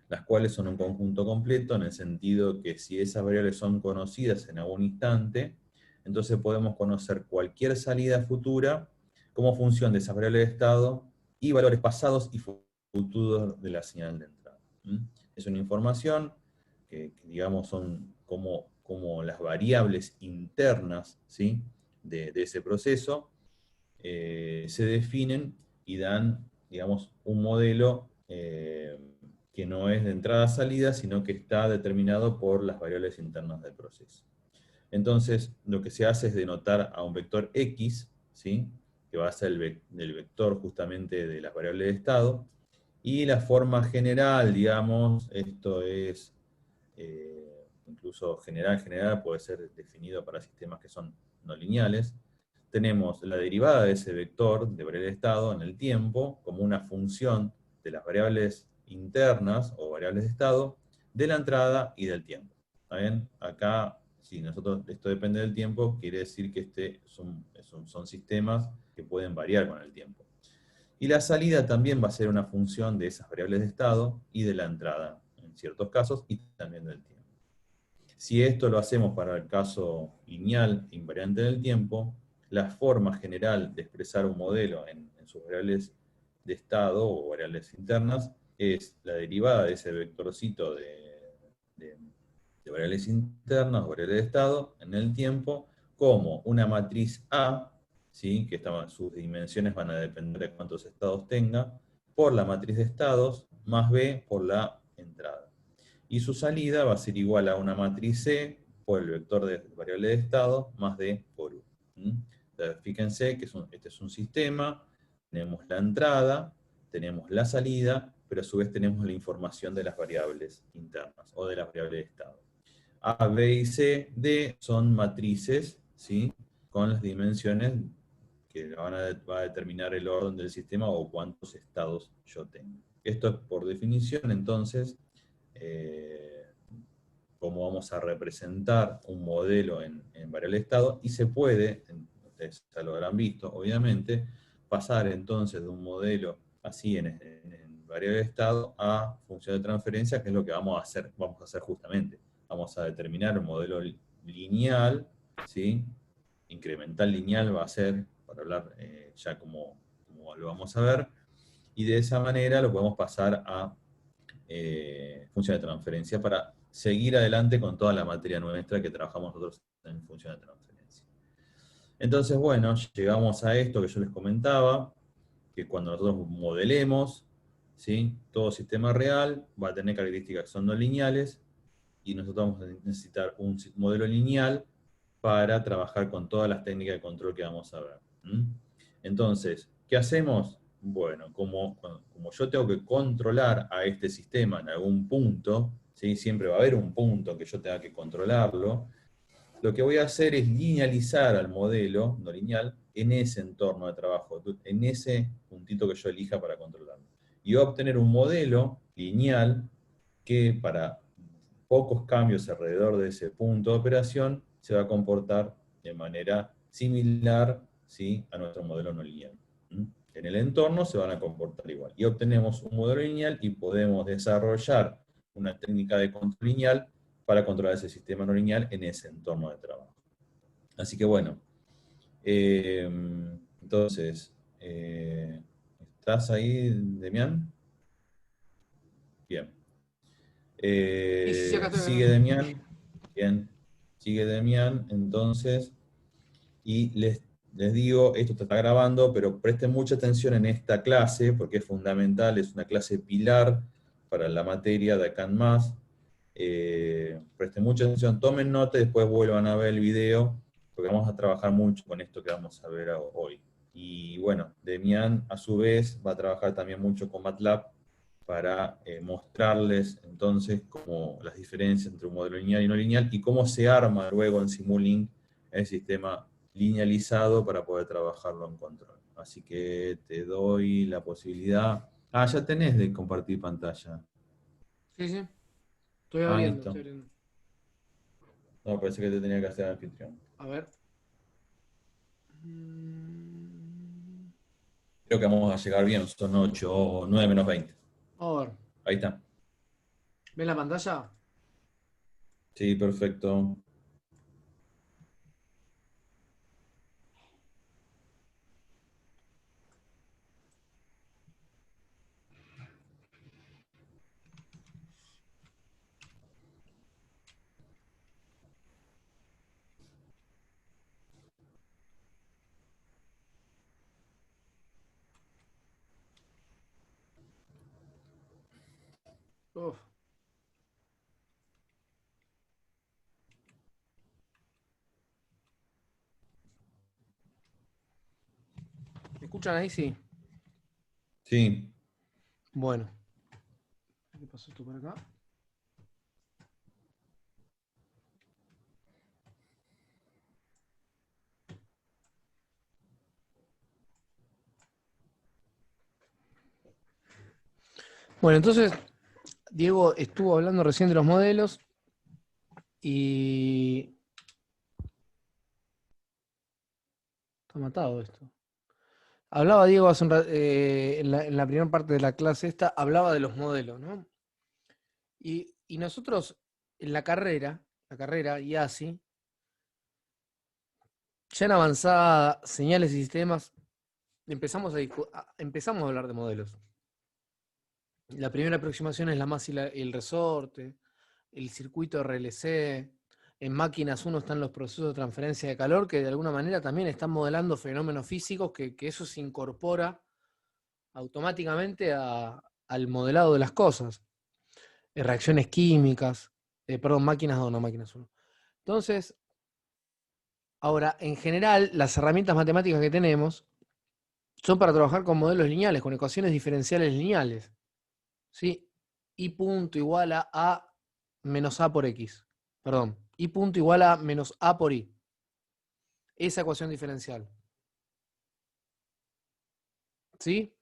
las cuales son un conjunto completo, en el sentido que si esas variables son conocidas en algún instante, entonces podemos conocer cualquier salida futura como función de esas variables de estado y valores pasados y futuros de la señal de entrada. Es una información que digamos, son como las variables internas, ¿sí? de ese proceso, se definen y dan, digamos, un modelo que no es de entrada-salida, sino que está determinado por las variables internas del proceso. Entonces, lo que se hace es denotar a un vector X, ¿sí? Que va a ser el vector justamente de las variables de estado, y la forma general, digamos, esto es incluso general puede ser definido para sistemas que son no lineales. Tenemos la derivada de ese vector de variable de estado en el tiempo como una función de las variables internas o variables de estado de la entrada y del tiempo. ¿Está bien? Acá, si esto depende del tiempo, quiere decir que son sistemas que pueden variar con el tiempo. Y la salida también va a ser una función de esas variables de estado y de la entrada, en ciertos casos, y también del tiempo. Si esto lo hacemos para el caso lineal invariante del tiempo, la forma general de expresar un modelo en sus variables de estado o variables internas es la derivada de ese vectorcito de variables internas o variables de estado en el tiempo como una matriz A, ¿sí? Que sus dimensiones van a depender de cuántos estados tenga, por la matriz de estados más B por la entrada. Y su salida va a ser igual a una matriz C por el vector de variable de estado más D por U. Entonces, fíjense que este es un sistema, tenemos la entrada, tenemos la salida, pero a su vez tenemos la información de las variables internas o de las variables de estado. A, B y C, D son matrices, ¿sí? Con las dimensiones que va a determinar el orden del sistema o cuántos estados yo tengo. Esto es por definición, entonces, cómo vamos a representar un modelo en variable de estado, y se puede, ustedes ya lo habrán visto, obviamente, pasar entonces de un modelo así en variable de estado a función de transferencia, que es lo que vamos a hacer justamente. Vamos a determinar un modelo lineal, ¿sí? Incremental lineal va a ser, para hablar ya como lo vamos a ver, y de esa manera lo podemos pasar a función de transferencia para seguir adelante con toda la materia nuestra que trabajamos nosotros en función de transferencia. Entonces, bueno, llegamos a esto que yo les comentaba, que cuando nosotros modelemos, ¿sí? Todo sistema real va a tener características que son no lineales, y nosotros vamos a necesitar un modelo lineal para trabajar con todas las técnicas de control que vamos a ver. Entonces, ¿qué hacemos? Bueno, como yo tengo que controlar a este sistema en algún punto, ¿sí? Siempre va a haber un punto que yo tenga que controlarlo, lo que voy a hacer es linealizar al modelo no lineal en ese entorno de trabajo, en ese puntito que yo elija para controlarlo. Y voy a obtener un modelo lineal que para pocos cambios alrededor de ese punto de operación se va a comportar de manera similar, ¿sí? A nuestro modelo no lineal. En el entorno se van a comportar igual. Y obtenemos un modelo lineal y podemos desarrollar una técnica de control lineal para controlar ese sistema no lineal en ese entorno de trabajo. Así que bueno, entonces, ¿estás ahí, Demián? Bien. Sí, acá estoy, Sigue Demián. Bien. Sigue Demián, entonces, y les digo, esto está grabando, pero presten mucha atención en esta clase, porque es fundamental, es una clase pilar para la materia de acá en más. Presten mucha atención, tomen nota y después vuelvan a ver el video, porque vamos a trabajar mucho con esto que vamos a ver hoy. Y bueno, Demián a su vez va a trabajar también mucho con MATLAB para mostrarles entonces cómo las diferencias entre un modelo lineal y no lineal y cómo se arma luego en Simulink el sistema linealizado para poder trabajarlo en control. Así que te doy la posibilidad. Ah, ya tenés de compartir pantalla. Sí, sí. Estoy Ah, abriendo, listo. estoy abriendo. No, parece que te tenía que hacer anfitrión. A ver. Mm, Creo que vamos a llegar bien, son 8 o 9 menos 20. A ver. Ahí está. ¿Ven la pantalla? Sí, perfecto. Uf. ¿Me escuchan ahí? Sí. Sí. Bueno. ¿Qué pasó esto por acá? Bueno, entonces, Diego estuvo hablando recién de los modelos y... Está matado esto. Hablaba Diego hace en la primera parte de la clase esta, hablaba de los modelos, ¿no? Y nosotros en la carrera IASI, ya en avanzada, señales y sistemas, empezamos a hablar de modelos. La primera aproximación es la masa y el resorte, el circuito RLC. En máquinas 1 están los procesos de transferencia de calor, que de alguna manera también están modelando fenómenos físicos, que eso se incorpora automáticamente al modelado de las cosas. Reacciones químicas, perdón, máquinas 2, no máquinas 1. Entonces, ahora, en general, las herramientas matemáticas que tenemos son para trabajar con modelos lineales, con ecuaciones diferenciales lineales. ¿Sí? I punto igual a menos A por X. Perdón, I punto igual a menos A por I. Esa ecuación diferencial. ¿Sí?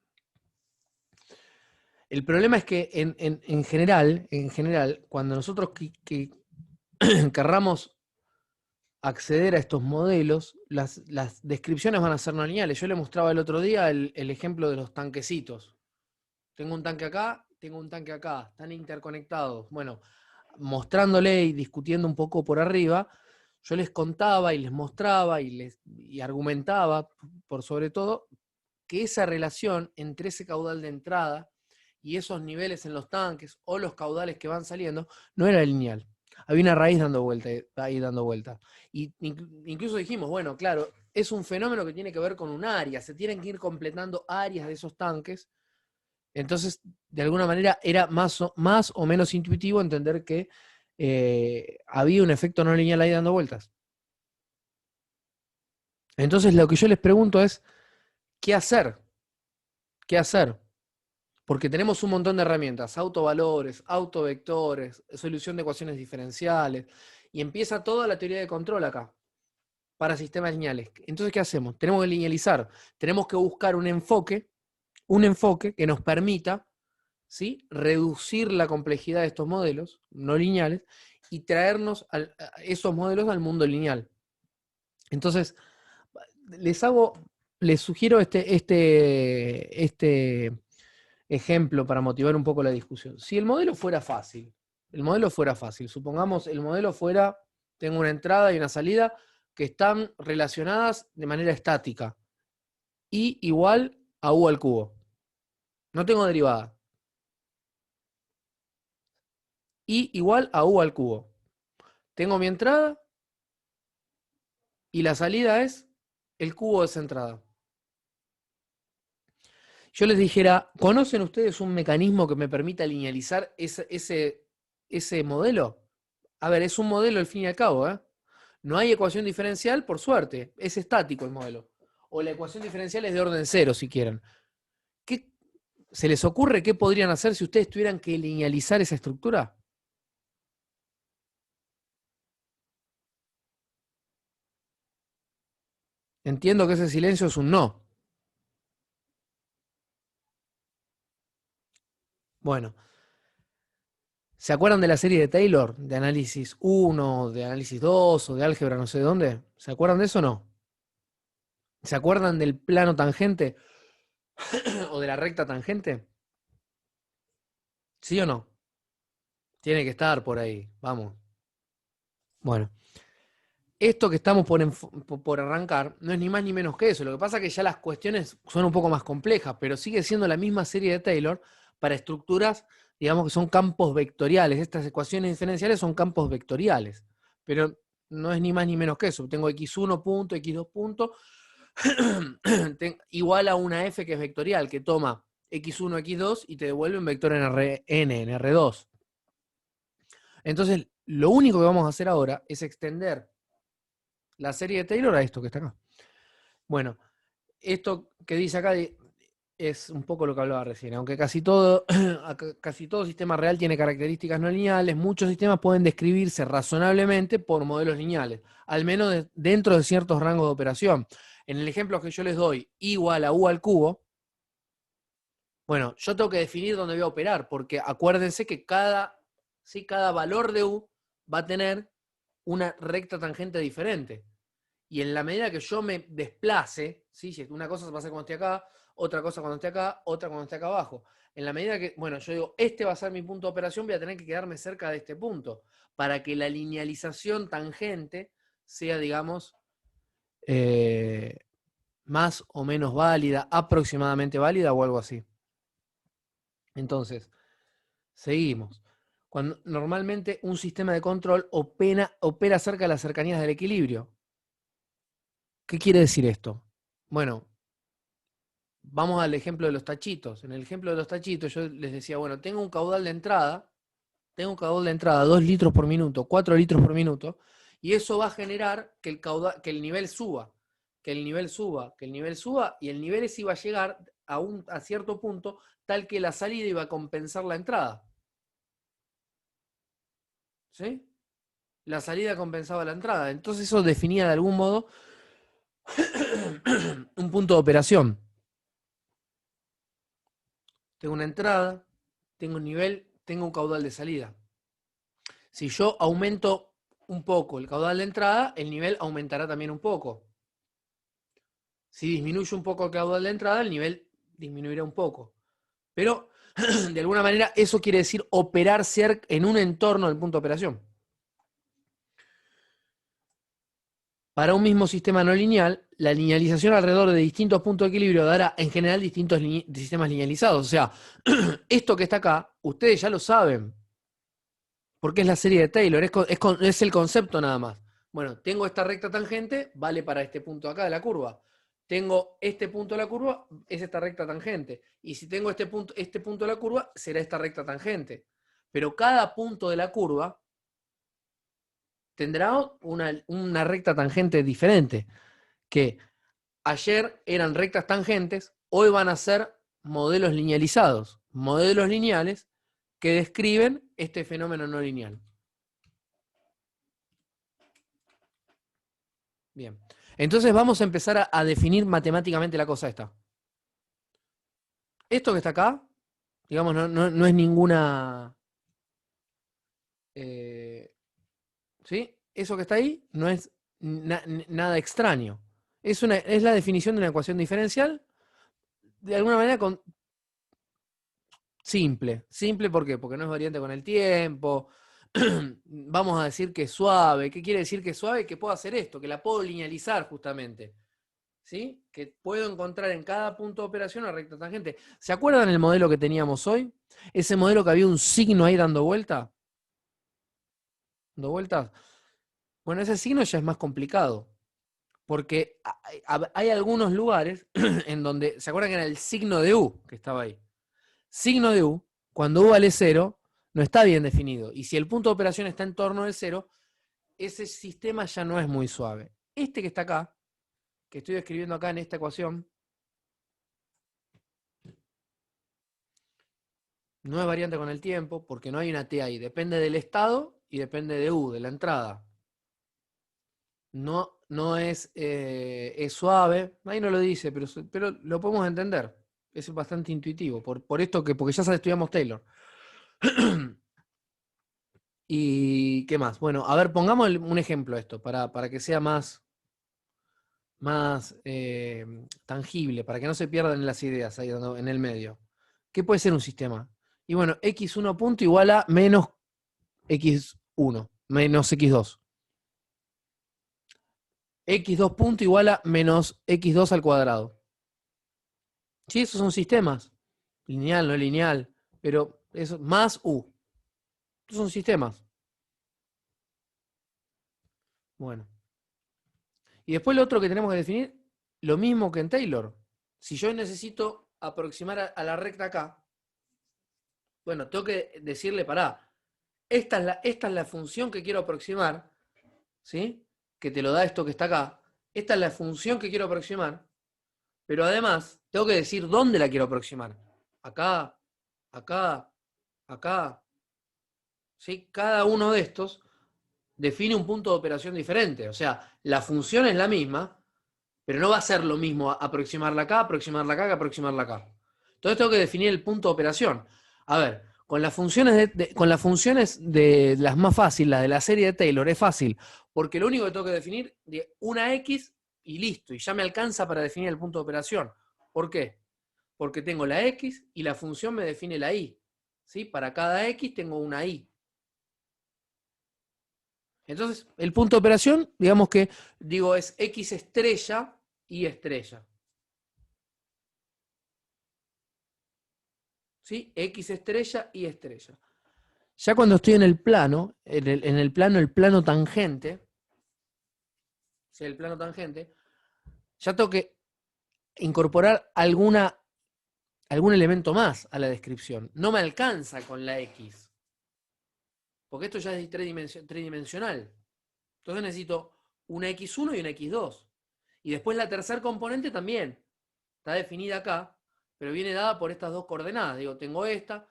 El problema es que en general, cuando nosotros querramos acceder a estos modelos, las descripciones van a ser no lineales. Yo le mostraba el otro día el ejemplo de los tanquecitos. Tengo un tanque acá, tengo un tanque acá, están interconectados. Bueno, mostrándole y discutiendo un poco por arriba, yo les contaba y les mostraba y argumentaba, por sobre todo, que esa relación entre ese caudal de entrada y esos niveles en los tanques o los caudales que van saliendo no era lineal. Había una raíz dando vuelta, ahí dando vuelta. Y incluso dijimos, bueno, claro, es un fenómeno que tiene que ver con un área, se tienen que ir completando áreas de esos tanques. Entonces, de alguna manera, era más o menos intuitivo entender que había un efecto no lineal ahí dando vueltas. Entonces, lo que yo les pregunto es, ¿qué hacer? ¿Qué hacer? Porque tenemos un montón de herramientas, autovalores, autovectores, solución de ecuaciones diferenciales, y empieza toda la teoría de control acá, para sistemas lineales. Entonces, ¿qué hacemos? Tenemos que linealizar, tenemos que buscar un enfoque que nos permita, ¿sí?, reducir la complejidad de estos modelos no lineales y traernos a esos modelos al mundo lineal. Entonces, les sugiero este ejemplo para motivar un poco la discusión. Si el modelo fuera fácil, supongamos el modelo fuera, tengo una entrada y una salida que están relacionadas de manera estática, I igual a U al cubo. No tengo derivada. I igual a U al cubo. Tengo mi entrada y la salida es el cubo de esa entrada. Yo les dijera, ¿conocen ustedes un mecanismo que me permita linealizar ese modelo? A ver, es un modelo al fin y al cabo, ¿eh? No hay ecuación diferencial, por suerte. Es estático el modelo. O la ecuación diferencial es de orden cero, si quieren. ¿Qué se les ocurre qué podrían hacer si ustedes tuvieran que linealizar esa estructura? Entiendo que ese silencio es un no. Bueno, ¿se acuerdan de la serie de Taylor? De análisis 1, de análisis 2 o de álgebra no sé de dónde. ¿Se acuerdan de eso o no? ¿Se acuerdan del plano tangente o de la recta tangente? ¿Sí o no? Tiene que estar por ahí. Vamos. Bueno. Esto que estamos por arrancar no es ni más ni menos que eso. Lo que pasa es que ya las cuestiones son un poco más complejas, pero sigue siendo la misma serie de Taylor para estructuras, digamos que son campos vectoriales. Estas ecuaciones diferenciales son campos vectoriales, pero no es ni más ni menos que eso. Tengo x1 punto, x2 punto, igual a una f que es vectorial, que toma x1, x2 y te devuelve un vector en R2. Entonces, lo único que vamos a hacer ahora es extender la serie de Taylor a esto que está acá. Bueno, esto que dice acá es un poco lo que hablaba recién. Aunque casi todo sistema real tiene características no lineales, muchos sistemas pueden describirse razonablemente por modelos lineales, al menos dentro de ciertos rangos de operación. En el ejemplo que yo les doy, igual a U al cubo, Bueno, yo tengo que definir dónde voy a operar, porque acuérdense que cada valor de U va a tener una recta tangente diferente. Y en la medida que yo me desplace, ¿sí? Si una cosa va a ser cuando esté acá, otra cosa cuando esté acá, otra cuando esté acá abajo. En la medida que, bueno, yo digo, este va a ser mi punto de operación, voy a tener que quedarme cerca de este punto, para que la linealización tangente sea, digamos, más o menos válida, aproximadamente válida o algo así. Entonces, seguimos. Cuando normalmente un sistema de control opera cerca de las cercanías del equilibrio. ¿Qué quiere decir esto? Bueno, vamos al ejemplo de los tachitos. En el ejemplo de los tachitos yo les decía, bueno, tengo un caudal de entrada 2 litros por minuto, 4 litros por minuto, y eso va a generar que el nivel suba, que el nivel suba, que el nivel suba, y el nivel ese iba a llegar a cierto punto tal que la salida iba a compensar la entrada. ¿Sí? La salida compensaba la entrada. Entonces eso definía de algún modo un punto de operación. Tengo una entrada, tengo un nivel, tengo un caudal de salida. Si yo aumento un poco el caudal de entrada, el nivel aumentará también un poco. Si disminuye un poco el caudal de entrada, el nivel disminuirá un poco. Pero, de alguna manera, eso quiere decir operar en un entorno del punto de operación. Para un mismo sistema no lineal, la linealización alrededor de distintos puntos de equilibrio dará, en general, distintos sistemas linealizados. O sea, esto que está acá, ustedes ya lo saben, porque es la serie de Taylor, es el concepto nada más. Bueno, tengo esta recta tangente, vale para este punto acá de la curva. Tengo este punto de la curva, es esta recta tangente. Y si tengo este punto de la curva, será esta recta tangente. Pero cada punto de la curva tendrá una recta tangente diferente. Que ayer eran rectas tangentes, hoy van a ser modelos linealizados. Modelos lineales que describen este fenómeno no lineal. Bien. Entonces vamos a empezar a definir matemáticamente la cosa esta. Esto que está acá, digamos, no es ninguna... ¿sí? Eso que está ahí no es nada extraño. Es la definición de una ecuación diferencial, de alguna manera simple. Simple, ¿por qué? Porque no es variante con el tiempo. Vamos a decir que es suave. ¿Qué quiere decir que es suave? Que puedo hacer esto, que la puedo linealizar justamente. ¿Sí? Que puedo encontrar en cada punto de operación una recta tangente. ¿Se acuerdan el modelo que teníamos hoy? Ese modelo que había un signo ahí dando vuelta. ¿Dando vueltas? Bueno, ese signo ya es más complicado. Porque hay algunos lugares en donde, ¿se acuerdan que era el signo de U que estaba ahí? Signo de U, cuando U vale 0, no está bien definido. Y si el punto de operación está en torno del 0, ese sistema ya no es muy suave. Este que está acá, que estoy escribiendo acá en esta ecuación, no es variante con el tiempo porque no hay una T ahí. Depende del estado y depende de U, de la entrada. No es suave. Ahí no lo dice, pero lo podemos entender. Es bastante intuitivo. Porque ya estudiamos Taylor. ¿Y qué más? Bueno, a ver, pongamos un ejemplo a esto para que sea más tangible, para que no se pierdan las ideas ahí en el medio. ¿Qué puede ser un sistema? Y bueno, x1 punto igual a menos x1, menos x2. x2 punto igual a menos x2 al cuadrado. Sí, esos son sistemas. Lineal, no lineal, pero eso más u. Estos son sistemas. Bueno. Y después lo otro que tenemos que definir, lo mismo que en Taylor. Si yo necesito aproximar a la recta acá, bueno, tengo que decirle, pará, esta es la función que quiero aproximar, ¿sí? Que te lo da esto que está acá. Esta es la función que quiero aproximar, pero además tengo que decir dónde la quiero aproximar. Acá, acá, acá. ¿Sí? Cada uno de estos define un punto de operación diferente. O sea, la función es la misma, pero no va a ser lo mismo aproximarla acá que aproximarla acá. Entonces tengo que definir el punto de operación. A ver, con las funciones con las funciones de las más fáciles, las de la serie de Taylor, es fácil, porque lo único que tengo que definir es una X y listo, y ya me alcanza para definir el punto de operación. ¿Por qué? Porque tengo la X y la función me define la Y. ¿Sí? Para cada X tengo una Y. Entonces, el punto de operación, digamos que, digo, es X estrella, Y estrella. ¿Sí? X estrella, Y estrella. Ya cuando estoy en el plano, el plano tangente, ¿sí? El plano tangente, ya tengo que incorporar algún elemento más a la descripción. No me alcanza con la X, porque esto ya es tridimensional. Entonces necesito una X1 y una X2. Y después la tercer componente también está definida acá, pero viene dada por estas dos coordenadas. Digo, tengo esta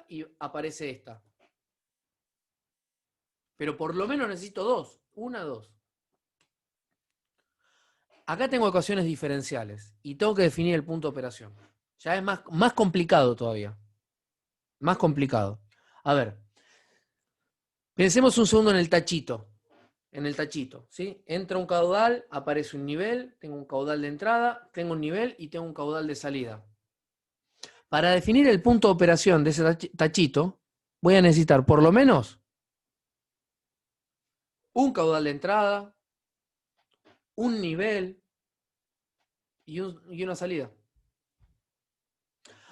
y aparece esta. Pero por lo menos necesito dos. Una, dos. Acá tengo ecuaciones diferenciales y tengo que definir el punto de operación. Ya es más complicado todavía. Más complicado. A ver. Pensemos un segundo en el tachito. En el tachito, ¿sí? Entra un caudal, aparece un nivel, tengo un caudal de entrada, tengo un nivel y tengo un caudal de salida. Para definir el punto de operación de ese tachito, voy a necesitar por lo menos un caudal de entrada, un nivel y una salida.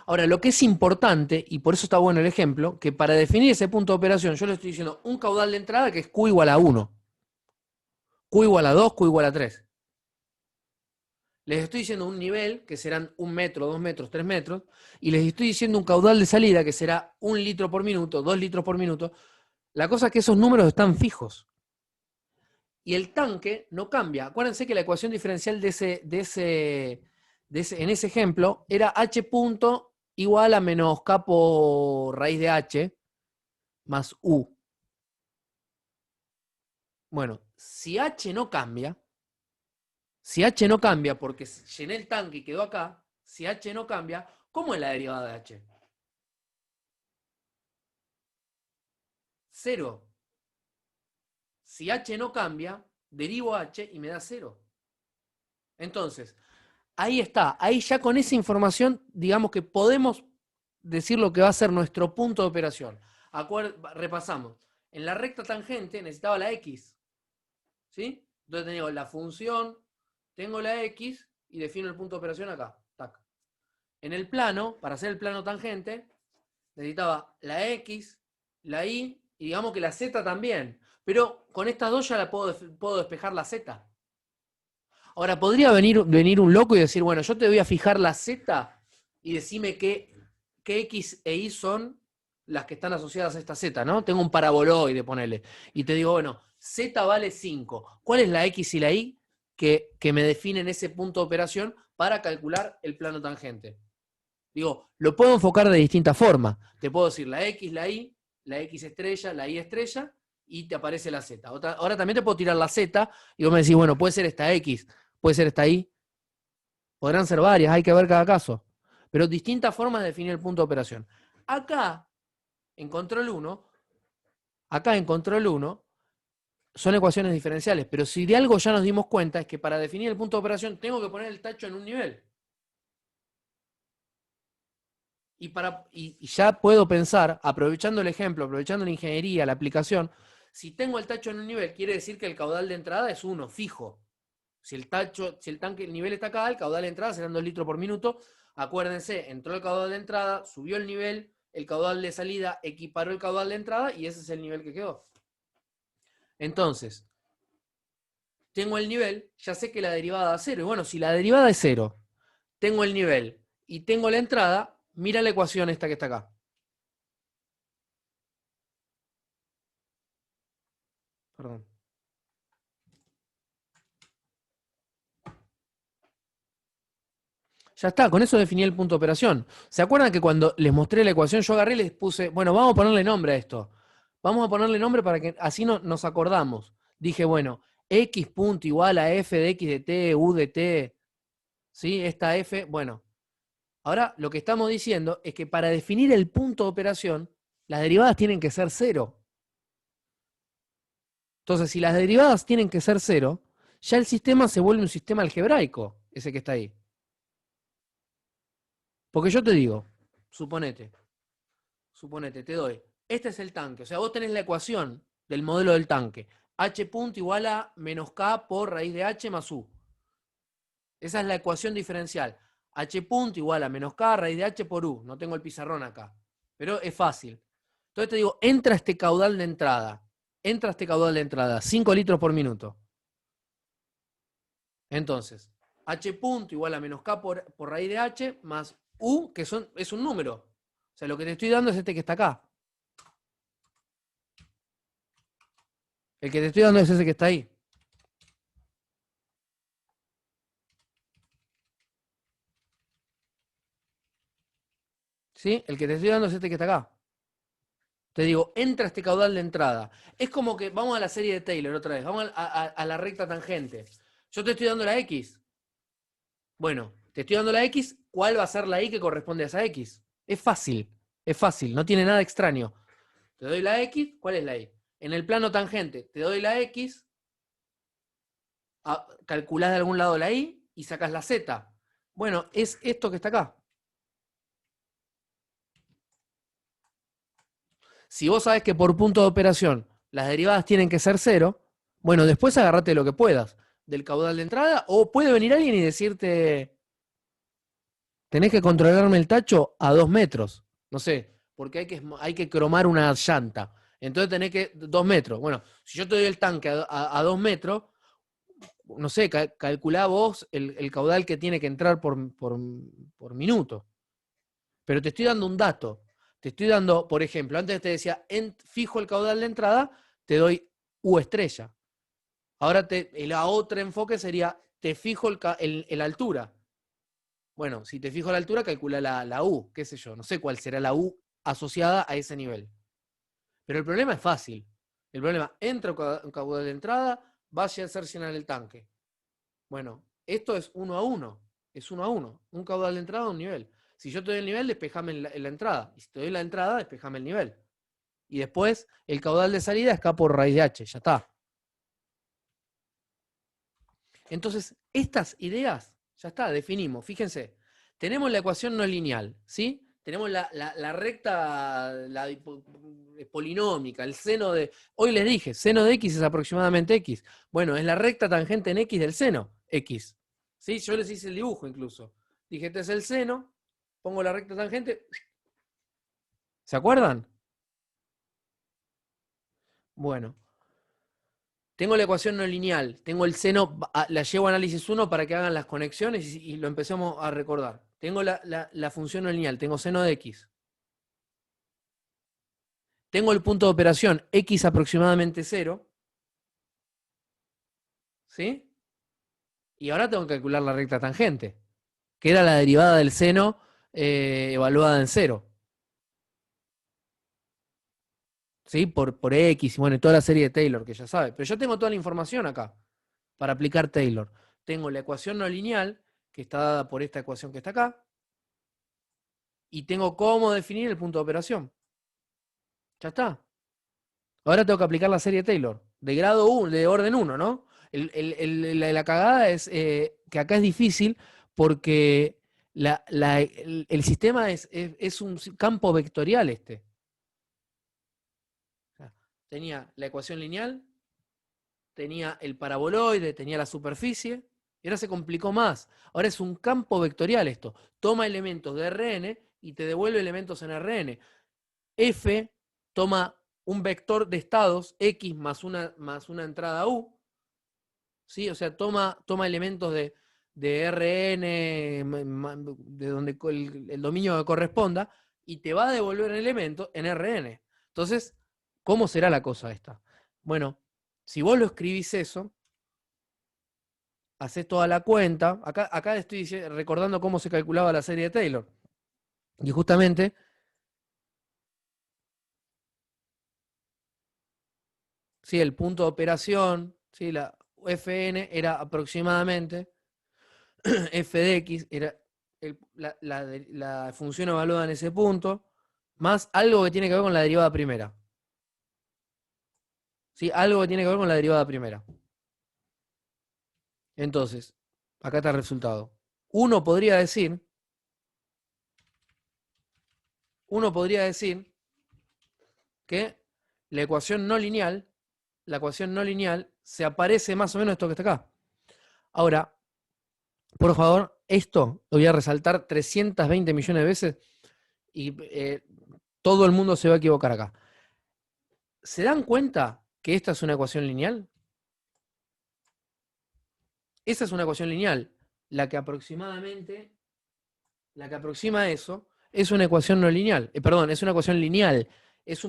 Ahora, lo que es importante, y por eso está bueno el ejemplo, que para definir ese punto de operación, yo le estoy diciendo un caudal de entrada que es Q igual a 1. Q igual a 2, Q igual a 3. Les estoy diciendo un nivel, que serán 1 metro, 2 metros, 3 metros, y les estoy diciendo un caudal de salida, que será 1 litro por minuto, 2 litros por minuto. La cosa es que esos números están fijos. Y el tanque no cambia. Acuérdense que la ecuación diferencial en ese ejemplo era h punto igual a menos k por raíz de h más u. Bueno, si h no cambia porque llené el tanque y quedó acá, si h no cambia, ¿cómo es la derivada de h? 0. Si h no cambia, derivo h y me da 0. Entonces, ahí está. Ahí ya con esa información, digamos que podemos decir lo que va a ser nuestro punto de operación. Repasamos. En la recta tangente necesitaba la x. ¿Sí? Entonces tengo la función, tengo la x y defino el punto de operación acá. Tac. En el plano, para hacer el plano tangente, necesitaba la x, la y digamos que la z también. Pero con estas dos ya la puedo despejar la z. Ahora, podría venir un loco y decir, bueno, yo te voy a fijar la z y decime qué x e y son las que están asociadas a esta z, ¿no? Tengo un paraboloide, ponele. Y te digo, bueno, z vale 5. ¿Cuál es la x y la y que me definen ese punto de operación para calcular el plano tangente? Digo, lo puedo enfocar de distintas formas. Te puedo decir la x, la x estrella, la y estrella, y te aparece la z. Ahora también te puedo tirar la z, y vos me decís, bueno, puede ser esta x, puede ser esta y. Podrán ser varias, hay que ver cada caso. Pero distintas formas de definir el punto de operación. Acá, en control 1, son ecuaciones diferenciales, pero si de algo ya nos dimos cuenta es que para definir el punto de operación tengo que poner el tacho en un nivel. Y ya puedo pensar, aprovechando el ejemplo, aprovechando la ingeniería, la aplicación, si tengo el tacho en un nivel, quiere decir que el caudal de entrada es 1, fijo. Si el nivel está acá, el caudal de entrada serán 2 litros por minuto. Acuérdense, entró el caudal de entrada, subió el nivel, el caudal de salida equiparó el caudal de entrada y ese es el nivel que quedó. Entonces, tengo el nivel, ya sé que la derivada da 0. Y bueno, si la derivada es 0, tengo el nivel y tengo la entrada, mira la ecuación esta que está acá. Perdón. Ya está, con eso definí el punto de operación. ¿Se acuerdan que cuando les mostré la ecuación yo agarré y les puse, bueno, vamos a ponerle nombre a esto? Vamos a ponerle nombre para que así nos acordamos. Dije, bueno, x punto igual a f de x de t, u de t, ¿sí? Esta f, bueno, Ahora, lo que estamos diciendo es que para definir el punto de operación, las derivadas tienen que ser 0. Entonces, si las derivadas tienen que ser 0, ya el sistema se vuelve un sistema algebraico, ese que está ahí. Porque yo te digo, suponete, te doy, este es el tanque, o sea, vos tenés la ecuación del modelo del tanque, h punto igual a menos k por raíz de h más u. Esa es la ecuación diferencial. H punto igual a menos k raíz de h por u. No tengo el pizarrón acá, pero es fácil. Entonces te digo, entra este caudal de entrada. 5 litros por minuto. Entonces, h punto igual a menos k por raíz de h más u, que es un número. O sea, lo que te estoy dando es este que está acá. El que te estoy dando es ese que está ahí. ¿Sí? El que te estoy dando es este que está acá. Te digo, entra este caudal de entrada. Es como que, vamos a la serie de Taylor otra vez, vamos a la recta tangente. Yo te estoy dando la X. Bueno, te estoy dando la X, ¿cuál va a ser la Y que corresponde a esa X? Es fácil, no tiene nada extraño. Te doy la X, ¿cuál es la Y? En el plano tangente, te doy la X, calculás de algún lado la Y y sacás la Z. Bueno, es esto que está acá. Si vos sabés que por punto de operación las derivadas tienen que ser 0, bueno, después agarrate lo que puedas del caudal de entrada, o puede venir alguien y decirte, tenés que controlarme el tacho a 2 metros. No sé, porque hay que cromar una llanta. Entonces tenés que 2 metros. Bueno, si yo te doy el tanque a 2 metros, no sé, calculá vos el caudal que tiene que entrar por minuto. Pero te estoy dando un dato. Te estoy dando, por ejemplo, antes te decía, fijo el caudal de entrada, te doy U estrella. Ahora la otra enfoque sería, te fijo la altura. Bueno, si te fijo la altura, calcula la U, qué sé yo, no sé cuál será la U asociada a ese nivel. Pero el problema es fácil. El problema, entra un caudal de entrada, vaya a cercionar el tanque. Bueno, esto es 1 a 1. Es 1 a 1. Un caudal de entrada, un nivel. Si yo te doy el nivel, despejame la entrada. Y si te doy la entrada, despejame el nivel. Y después, el caudal de salida es K por raíz de H. Ya está. Entonces, estas ideas, ya está, definimos. Fíjense, tenemos la ecuación no lineal, ¿sí? Tenemos la recta polinómica, el seno de... Hoy les dije, seno de X es aproximadamente X. Bueno, es la recta tangente en X del seno, X. ¿Sí? Yo les hice el dibujo incluso. Dije, este es el seno, pongo la recta tangente. ¿Se acuerdan? Bueno, tengo la ecuación no lineal, tengo el seno, la llevo a análisis 1 para que hagan las conexiones y lo empecemos a recordar. Tengo la función no lineal, tengo seno de X. Tengo el punto de operación X aproximadamente 0. ¿Sí? Y ahora tengo que calcular la recta tangente, que era la derivada del seno evaluada en 0. ¿Sí? Por X y bueno, toda la serie de Taylor que ya sabe. Pero yo tengo toda la información acá para aplicar Taylor. Tengo la ecuación no lineal, que está dada por esta ecuación que está acá, y tengo cómo definir el punto de operación. Ya está. Ahora tengo que aplicar la serie Taylor, de grado 1, de orden 1, ¿no? La cagada es que acá es difícil porque el sistema es un campo vectorial este. O sea, tenía la ecuación lineal, tenía el paraboloide, tenía la superficie, y ahora se complicó más. Ahora es un campo vectorial esto. Toma elementos de Rn y te devuelve elementos en Rn. F toma un vector de estados, X más una entrada U, ¿sí? O sea, toma elementos de Rn, de donde el dominio que corresponda, y te va a devolver elementos en Rn. Entonces, ¿cómo será la cosa esta? Bueno, si vos lo escribís eso, haces toda la cuenta, acá estoy recordando cómo se calculaba la serie de Taylor, y justamente... Sí, el punto de operación, ¿sí? La Fn era aproximadamente, f de x era la función evaluada en ese punto, más algo que tiene que ver con la derivada primera. ¿Sí? Algo que tiene que ver con la derivada primera. Entonces, acá está el resultado. Uno podría decir que la ecuación no lineal se aparece más o menos esto que está acá. Ahora, por favor, esto lo voy a resaltar 320 millones de veces y todo el mundo se va a equivocar acá. ¿Se dan cuenta que esta es una ecuación lineal? Esa es una ecuación lineal. La que aproxima eso es una ecuación no lineal. Perdón, es una ecuación lineal.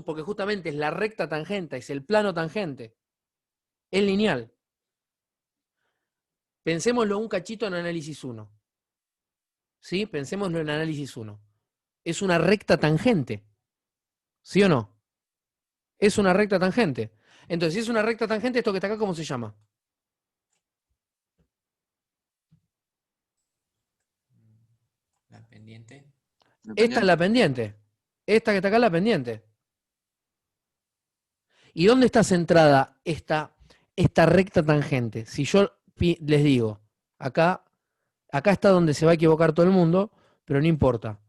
Porque justamente es la recta tangente, es el plano tangente. Es lineal. Pensémoslo un cachito en análisis 1. ¿Sí? Pensémoslo en análisis 1. Es una recta tangente. ¿Sí o no? Es una recta tangente. Entonces, si es una recta tangente, esto que está acá, ¿cómo se llama? La pendiente. Esta es la pendiente. Esta que está acá es la pendiente. ¿Y dónde está centrada esta recta tangente? Si yo les digo, acá está donde se va a equivocar todo el mundo, pero no importa.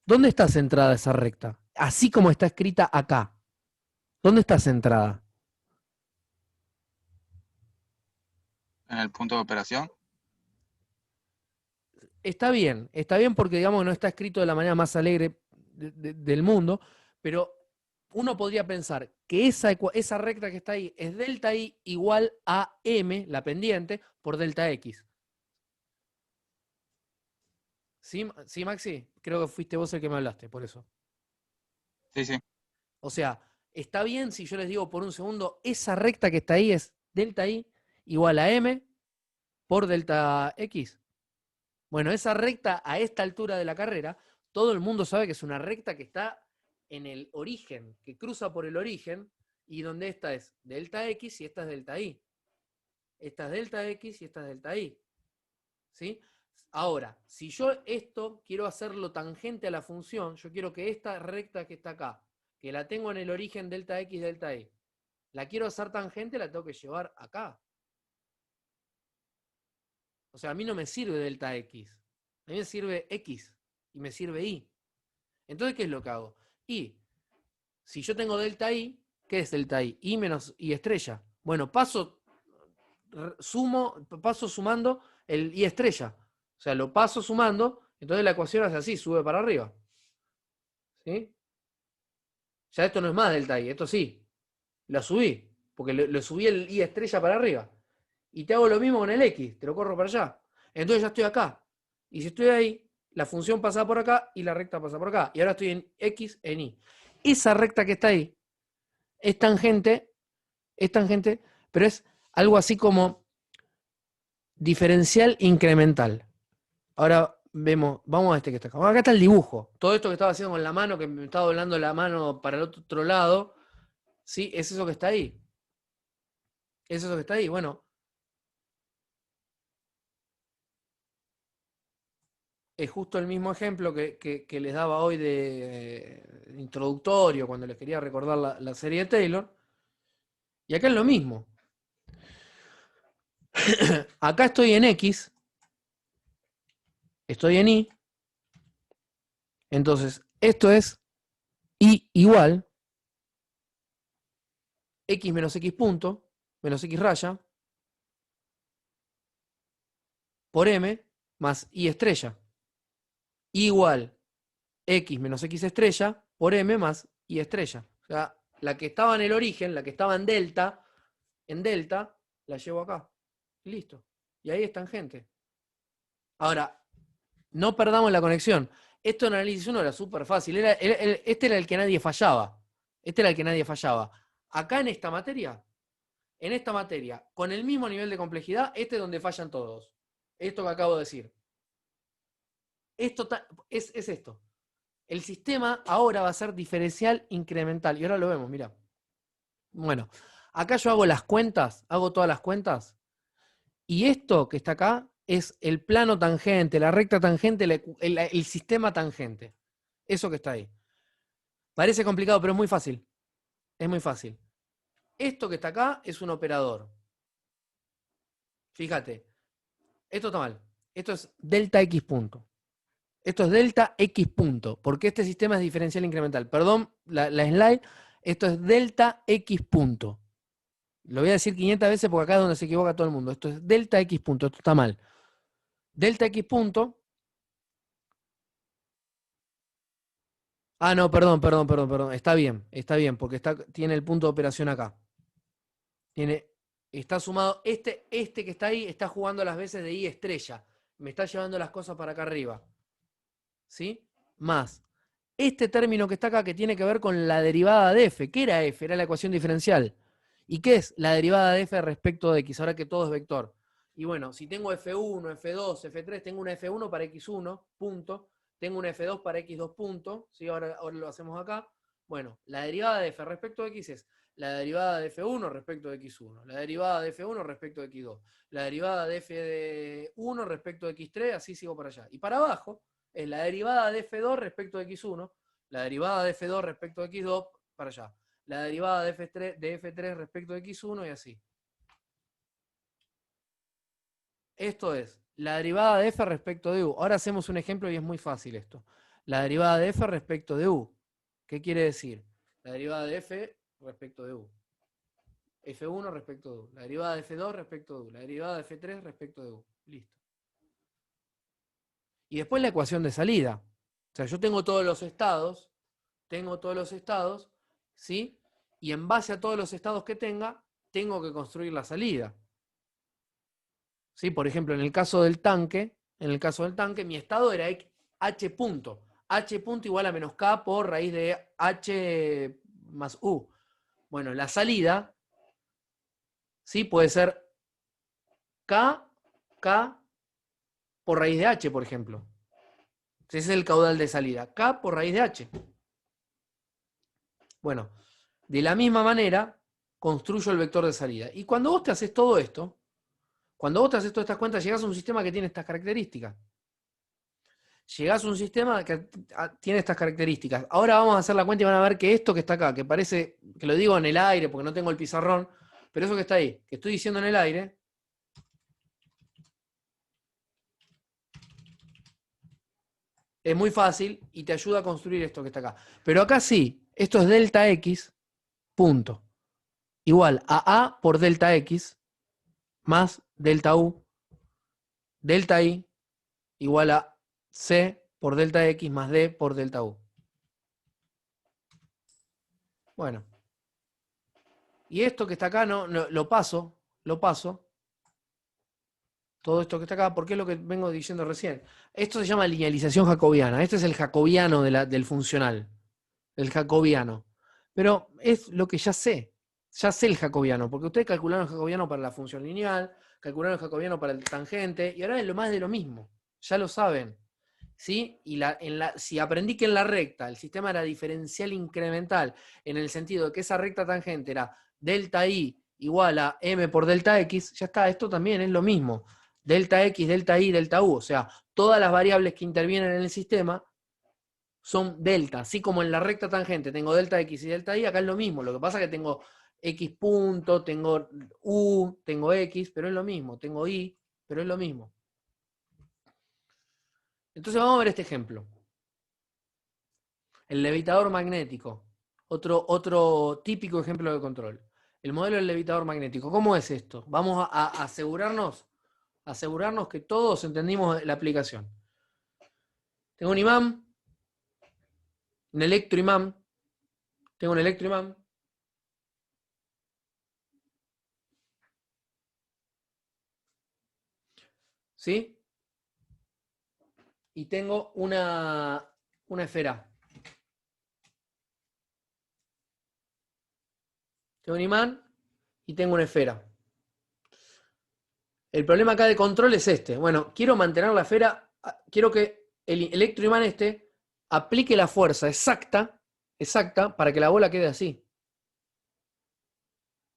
¿Dónde está centrada esa recta? Así como está escrita acá. ¿Dónde está centrada? En el punto de operación. Está bien porque digamos que no está escrito de la manera más alegre del mundo, pero uno podría pensar que esa recta que está ahí es delta i igual a m, la pendiente, por delta x. ¿Sí, ¿Sí, Maxi? Creo que fuiste vos el que me hablaste, por eso. Sí, sí. O sea, está bien si yo les digo por un segundo, esa recta que está ahí es delta i igual a m por delta x. Bueno, esa recta a esta altura de la carrera, todo el mundo sabe que es una recta que está en el origen, que cruza por el origen, y donde esta es delta x y esta es delta y. Esta es delta x y esta es delta y. ¿Sí? Ahora, si yo esto quiero hacerlo tangente a la función, yo quiero que esta recta que está acá, que la tengo en el origen delta x, delta y, la quiero hacer tangente, la tengo que llevar acá. O sea, a mí no me sirve delta x. A mí me sirve x y me sirve y. Entonces, ¿qué es lo que hago? Y, si yo tengo delta i, ¿qué es delta i? I menos i estrella. Bueno, paso sumando el i estrella. O sea, lo paso sumando, entonces la ecuación hace así, sube para arriba. ¿Sí? Ya esto no es más delta i, esto sí. Lo subí, porque le subí el i estrella para arriba. Y te hago lo mismo con el x, te lo corro para allá. Entonces ya estoy acá. Y si estoy ahí, la función pasa por acá y la recta pasa por acá. Y ahora estoy en x, en y. Esa recta que está ahí es tangente, pero es algo así como diferencial incremental. Ahora vamos a este que está acá. Acá está el dibujo. Todo esto que estaba haciendo con la mano, que me estaba doblando la mano para el otro lado, ¿sí? Es eso que está ahí. Es eso que está ahí. Bueno, es justo el mismo ejemplo que les daba hoy de introductorio, cuando les quería recordar la serie de Taylor. Y acá es lo mismo. Acá estoy en X, estoy en Y. Entonces, esto es Y igual X menos X punto, menos X raya, por M más Y estrella. Igual X menos X estrella por M más Y estrella. O sea, la que estaba en el origen, la que estaba en delta, la llevo acá. Y listo. Y ahí es tangente. Ahora, no perdamos la conexión. Esto en análisis 1 era súper fácil. Este era el que nadie fallaba. Acá en esta materia, con el mismo nivel de complejidad, este es donde fallan todos. Esto que acabo de decir. Esto es esto. El sistema ahora va a ser diferencial incremental. Y ahora lo vemos, mira. Bueno, acá yo hago todas las cuentas. Y esto que está acá es el plano tangente, la recta tangente, el sistema tangente. Eso que está ahí. Parece complicado, pero es muy fácil. Es muy fácil. Esto que está acá es un operador. Fíjate, esto está mal. Esto es delta x punto. Esto es delta x punto, porque este sistema es diferencial incremental. Perdón, la slide, esto es delta x punto. Lo voy a decir 500 veces porque acá es donde se equivoca todo el mundo. Esto es delta x punto, esto está mal. Delta x punto. Ah, no, perdón. Está bien, porque tiene el punto de operación acá. Está sumado, este que está ahí está jugando las veces de I estrella. Me está llevando las cosas para acá arriba. ¿Sí? Más este término que está acá que tiene que ver con la derivada de f. ¿Qué era f? Era la ecuación diferencial. ¿Y qué es la derivada de f respecto de x? Ahora que todo es vector. Y bueno, si tengo f1, f2, f3, tengo una f1 para x1, punto. Tengo una f2 para x2, punto. ¿Sí? Ahora lo hacemos acá. Bueno, la derivada de f respecto de x es la derivada de f1 respecto de x1, la derivada de f1 respecto de x2, la derivada de f1 respecto de x3, así sigo para allá. Y para abajo es la derivada de f2 respecto de x1, la derivada de f2 respecto de x2, para allá. La derivada de f3 respecto de x1 y así. Esto es la derivada de f respecto de u. Ahora hacemos un ejemplo y es muy fácil esto. La derivada de f respecto de u. ¿Qué quiere decir? La derivada de f respecto de u. F1 respecto de u. La derivada de f2 respecto de u. La derivada de f3 respecto de u. Listo. Y después la ecuación de salida. O sea, yo tengo todos los estados, ¿sí? Y en base a todos los estados que tenga, tengo que construir la salida. ¿Sí? Por ejemplo, en el caso del tanque, mi estado era h punto. H punto igual a menos k por raíz de h más u. Bueno, la salida, ¿sí? Puede ser k por raíz de h, por ejemplo. Ese es el caudal de salida. K por raíz de h. Bueno, de la misma manera, construyo el vector de salida. Y cuando vos te haces todo esto, cuando vos te haces todas estas cuentas, llegás a un sistema que tiene estas características. Llegás a un sistema que tiene estas características. Ahora vamos a hacer la cuenta y van a ver que esto que está acá, que parece, que lo digo en el aire porque no tengo el pizarrón, pero eso que está ahí, que estoy diciendo en el aire, es muy fácil y te ayuda a construir esto que está acá. Pero acá sí, esto es delta x, punto, igual a A por delta x, más delta u, delta i, igual a C por delta x más D por delta u. Bueno. Y esto que está acá, no, lo paso. Todo esto que está acá, porque es lo que vengo diciendo recién. Esto se llama linealización jacobiana. Este es el jacobiano del funcional. El jacobiano. Pero es lo que ya sé. Ya sé el jacobiano, porque ustedes calcularon el jacobiano para la función lineal, calcularon el jacobiano para el tangente, y ahora es lo más de lo mismo. Ya lo saben. ¿Sí? Y si aprendí que en la recta el sistema era diferencial incremental, en el sentido de que esa recta tangente era delta i igual a m por delta x, ya está, esto también es lo mismo. Delta x, delta i, delta u. O sea, todas las variables que intervienen en el sistema son delta. Así como en la recta tangente tengo delta x y delta i, acá es lo mismo. Lo que pasa es que tengo x punto, tengo u, tengo x, pero es lo mismo. Tengo y, pero es lo mismo. Entonces vamos a ver este ejemplo. El levitador magnético. Otro típico ejemplo de control. El modelo del levitador magnético. ¿Cómo es esto? Vamos a asegurarnos que todos entendimos la aplicación. Tengo un imán, un electroimán. Tengo un electroimán. ¿Sí? Y tengo una esfera. Tengo un imán y tengo una esfera. El problema acá de control es este. Bueno, quiero mantener la esfera, quiero que el electroimán aplique la fuerza exacta para que la bola quede así.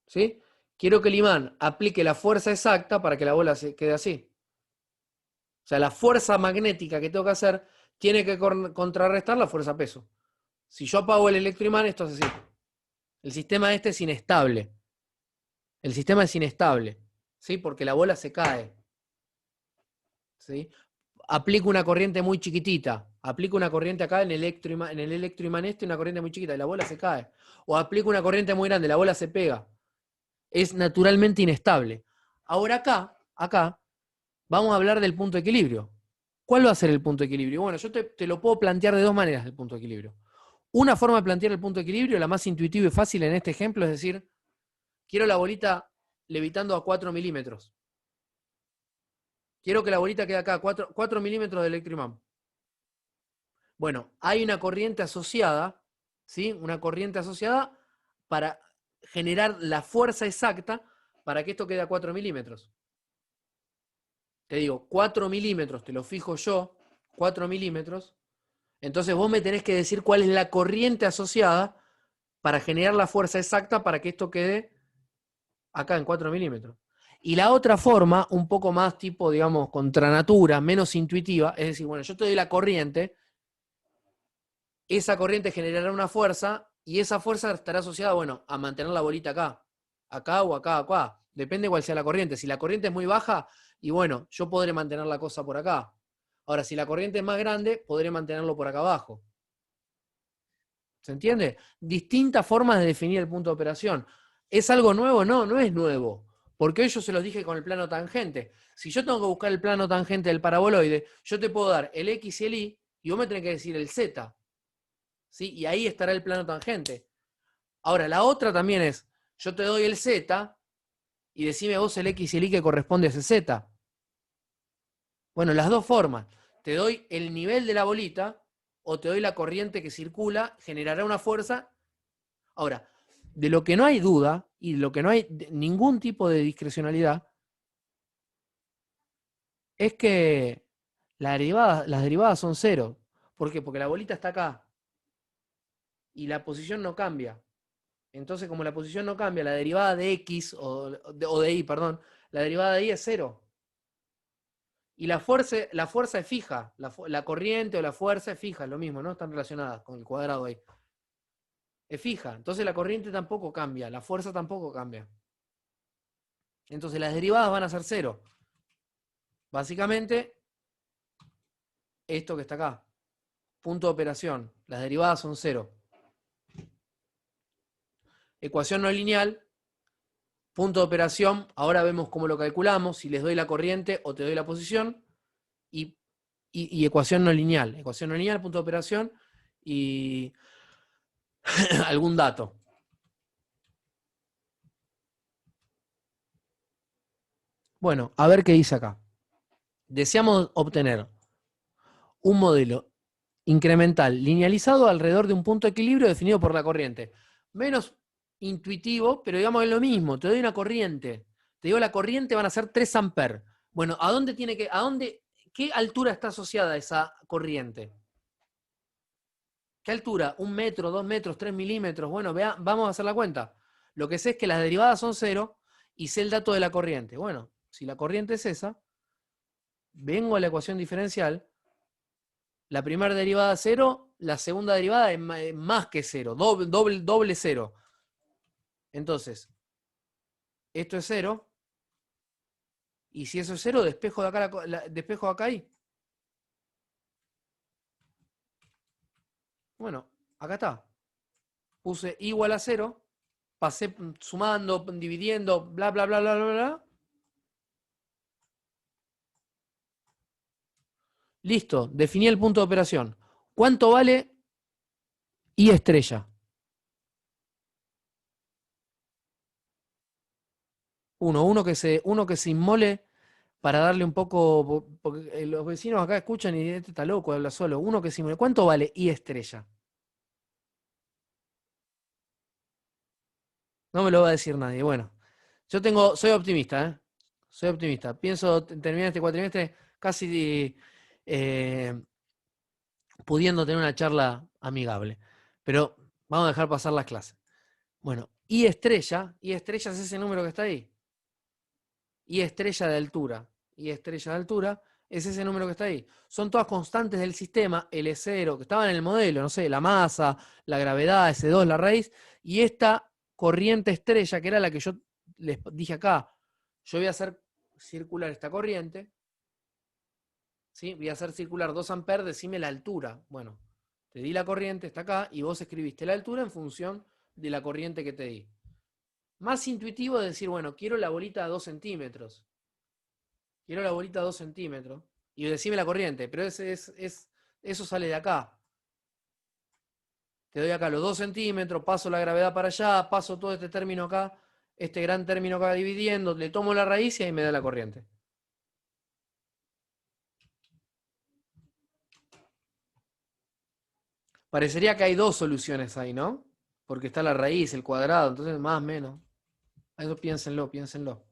¿Sí? Quiero que el imán aplique la fuerza exacta para que la bola quede así. sea, la fuerza magnética que tengo que hacer tiene que contrarrestar la fuerza peso. Si yo apago el electroimán, esto es así. El sistema este es inestable. El sistema es inestable, ¿sí? Porque la bola se cae. ¿Sí? Aplico una corriente muy chiquitita. Aplico una corriente acá en el electroimán este, una corriente muy chiquita, y la bola se cae. O aplico una corriente muy grande, la bola se pega. Es naturalmente inestable. Ahora acá, vamos a hablar del punto de equilibrio. ¿Cuál va a ser el punto de equilibrio? Bueno, yo te lo puedo plantear de dos maneras, el punto de equilibrio. Una forma de plantear el punto de equilibrio, la más intuitiva y fácil en este ejemplo, es decir, quiero la bolita levitando a 4 milímetros. Quiero que la bolita quede acá, 4 milímetros de electroimán. Bueno, hay una corriente asociada, ¿sí? Una corriente asociada para generar la fuerza exacta para que esto quede a 4 milímetros. Te digo, 4 milímetros, te lo fijo yo, 4 milímetros. Entonces vos me tenés que decir cuál es la corriente asociada para generar la fuerza exacta para que esto quede acá en 4 milímetros. Y la otra forma, un poco más tipo, digamos, contra natura, menos intuitiva, es decir, bueno, yo te doy la corriente, esa corriente generará una fuerza y esa fuerza estará asociada, bueno, a mantener la bolita acá. Acá o acá, acá. Depende cuál sea la corriente. Si la corriente es muy baja, y bueno, yo podré mantener la cosa por acá. Ahora, si la corriente es más grande, podré mantenerlo por acá abajo. ¿Se entiende? Distintas formas de definir el punto de operación. ¿Es algo nuevo? No, no es nuevo. Porque hoy yo se los dije con el plano tangente. Si yo tengo que buscar el plano tangente del paraboloide, yo te puedo dar el X y el Y, y vos me tenés que decir el Z. ¿Sí? Y ahí estará el plano tangente. Ahora, la otra también es, yo te doy el Z, y decime vos el X y el Y que corresponde a ese Z. Bueno, las dos formas. Te doy el nivel de la bolita, o te doy la corriente que circula, generará una fuerza. Ahora, de lo que no hay duda, y de lo que no hay ningún tipo de discrecionalidad, es que las derivadas son cero. ¿Por qué? Porque la bolita está acá, y la posición no cambia. Entonces, como la posición no cambia, la derivada de X, o de Y, perdón, la derivada de Y es cero. Y la fuerza es fija, la corriente o la fuerza es fija, es lo mismo, ¿no? Están relacionadas con el cuadrado ahí. Es fija, entonces la corriente tampoco cambia, la fuerza tampoco cambia. Entonces las derivadas van a ser cero. Básicamente, esto que está acá, punto de operación, las derivadas son cero. Ecuación no lineal, punto de operación, ahora vemos cómo lo calculamos, si les doy la corriente o te doy la posición, y ecuación no lineal, punto de operación, y algún dato. Bueno, a ver qué dice acá. Deseamos obtener un modelo incremental linealizado alrededor de un punto de equilibrio definido por la corriente. Menos intuitivo, pero digamos es lo mismo. Te doy una corriente. Te digo la corriente van a ser 3 amperes. Bueno, ¿qué altura está asociada a esa corriente? ¿Qué altura? ¿1 metro, 2 metros, 3 milímetros? Bueno, vamos a hacer la cuenta. Lo que sé es que las derivadas son cero y sé el dato de la corriente. Bueno, si la corriente es esa, vengo a la ecuación diferencial, la primera derivada es cero, la segunda derivada es más que cero, doble cero. Entonces, esto es cero, y si eso es cero, despejo de acá, despejo de acá ahí. Bueno, acá está. Puse igual a cero, pasé sumando, dividiendo, bla, bla, bla, bla, bla, bla. Listo, definí el punto de operación. ¿Cuánto vale I estrella? Uno que se inmole para darle un poco, porque los vecinos acá escuchan y este está loco, habla solo. Uno que se inmole. ¿Cuánto vale I estrella? No me lo va a decir nadie. Bueno, soy optimista, ¿eh? Soy optimista. Pienso terminar este cuatrimestre casi pudiendo tener una charla amigable. Pero vamos a dejar pasar las clases. Bueno, I estrella es ese número que está ahí. Y estrella de altura. es ese número que está ahí. Son todas constantes del sistema, L0, que estaban en el modelo, no sé, la masa, la gravedad, S2, la raíz, y esta corriente estrella, que era la que yo les dije acá, yo voy a hacer circular esta corriente, ¿sí? Voy a hacer circular 2 amperes, decime la altura. Bueno, te di la corriente, está acá, y vos escribiste la altura en función de la corriente que te di. Más intuitivo es decir, bueno, quiero la bolita a 2 centímetros. Quiero la bolita a 2 centímetros. Y decime la corriente, pero eso sale de acá. Te doy acá los 2 centímetros, paso la gravedad para allá, paso todo este término acá, este gran término acá dividiendo, le tomo la raíz y ahí me da la corriente. Parecería que hay dos soluciones ahí, ¿no? Porque está la raíz, el cuadrado, entonces más o menos. Eso piénsenlo, piénsenlo.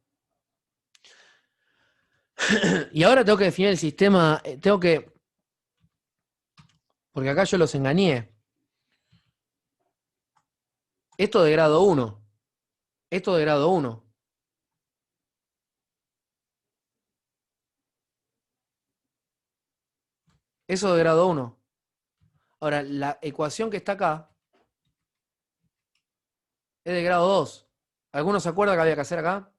Y ahora tengo que definir el sistema, porque acá yo los engañé. Esto de grado 1. Esto de grado 1. Eso de grado 1. Ahora, la ecuación que está acá es de grado 2. ¿Alguno se acuerda que había que hacer acá?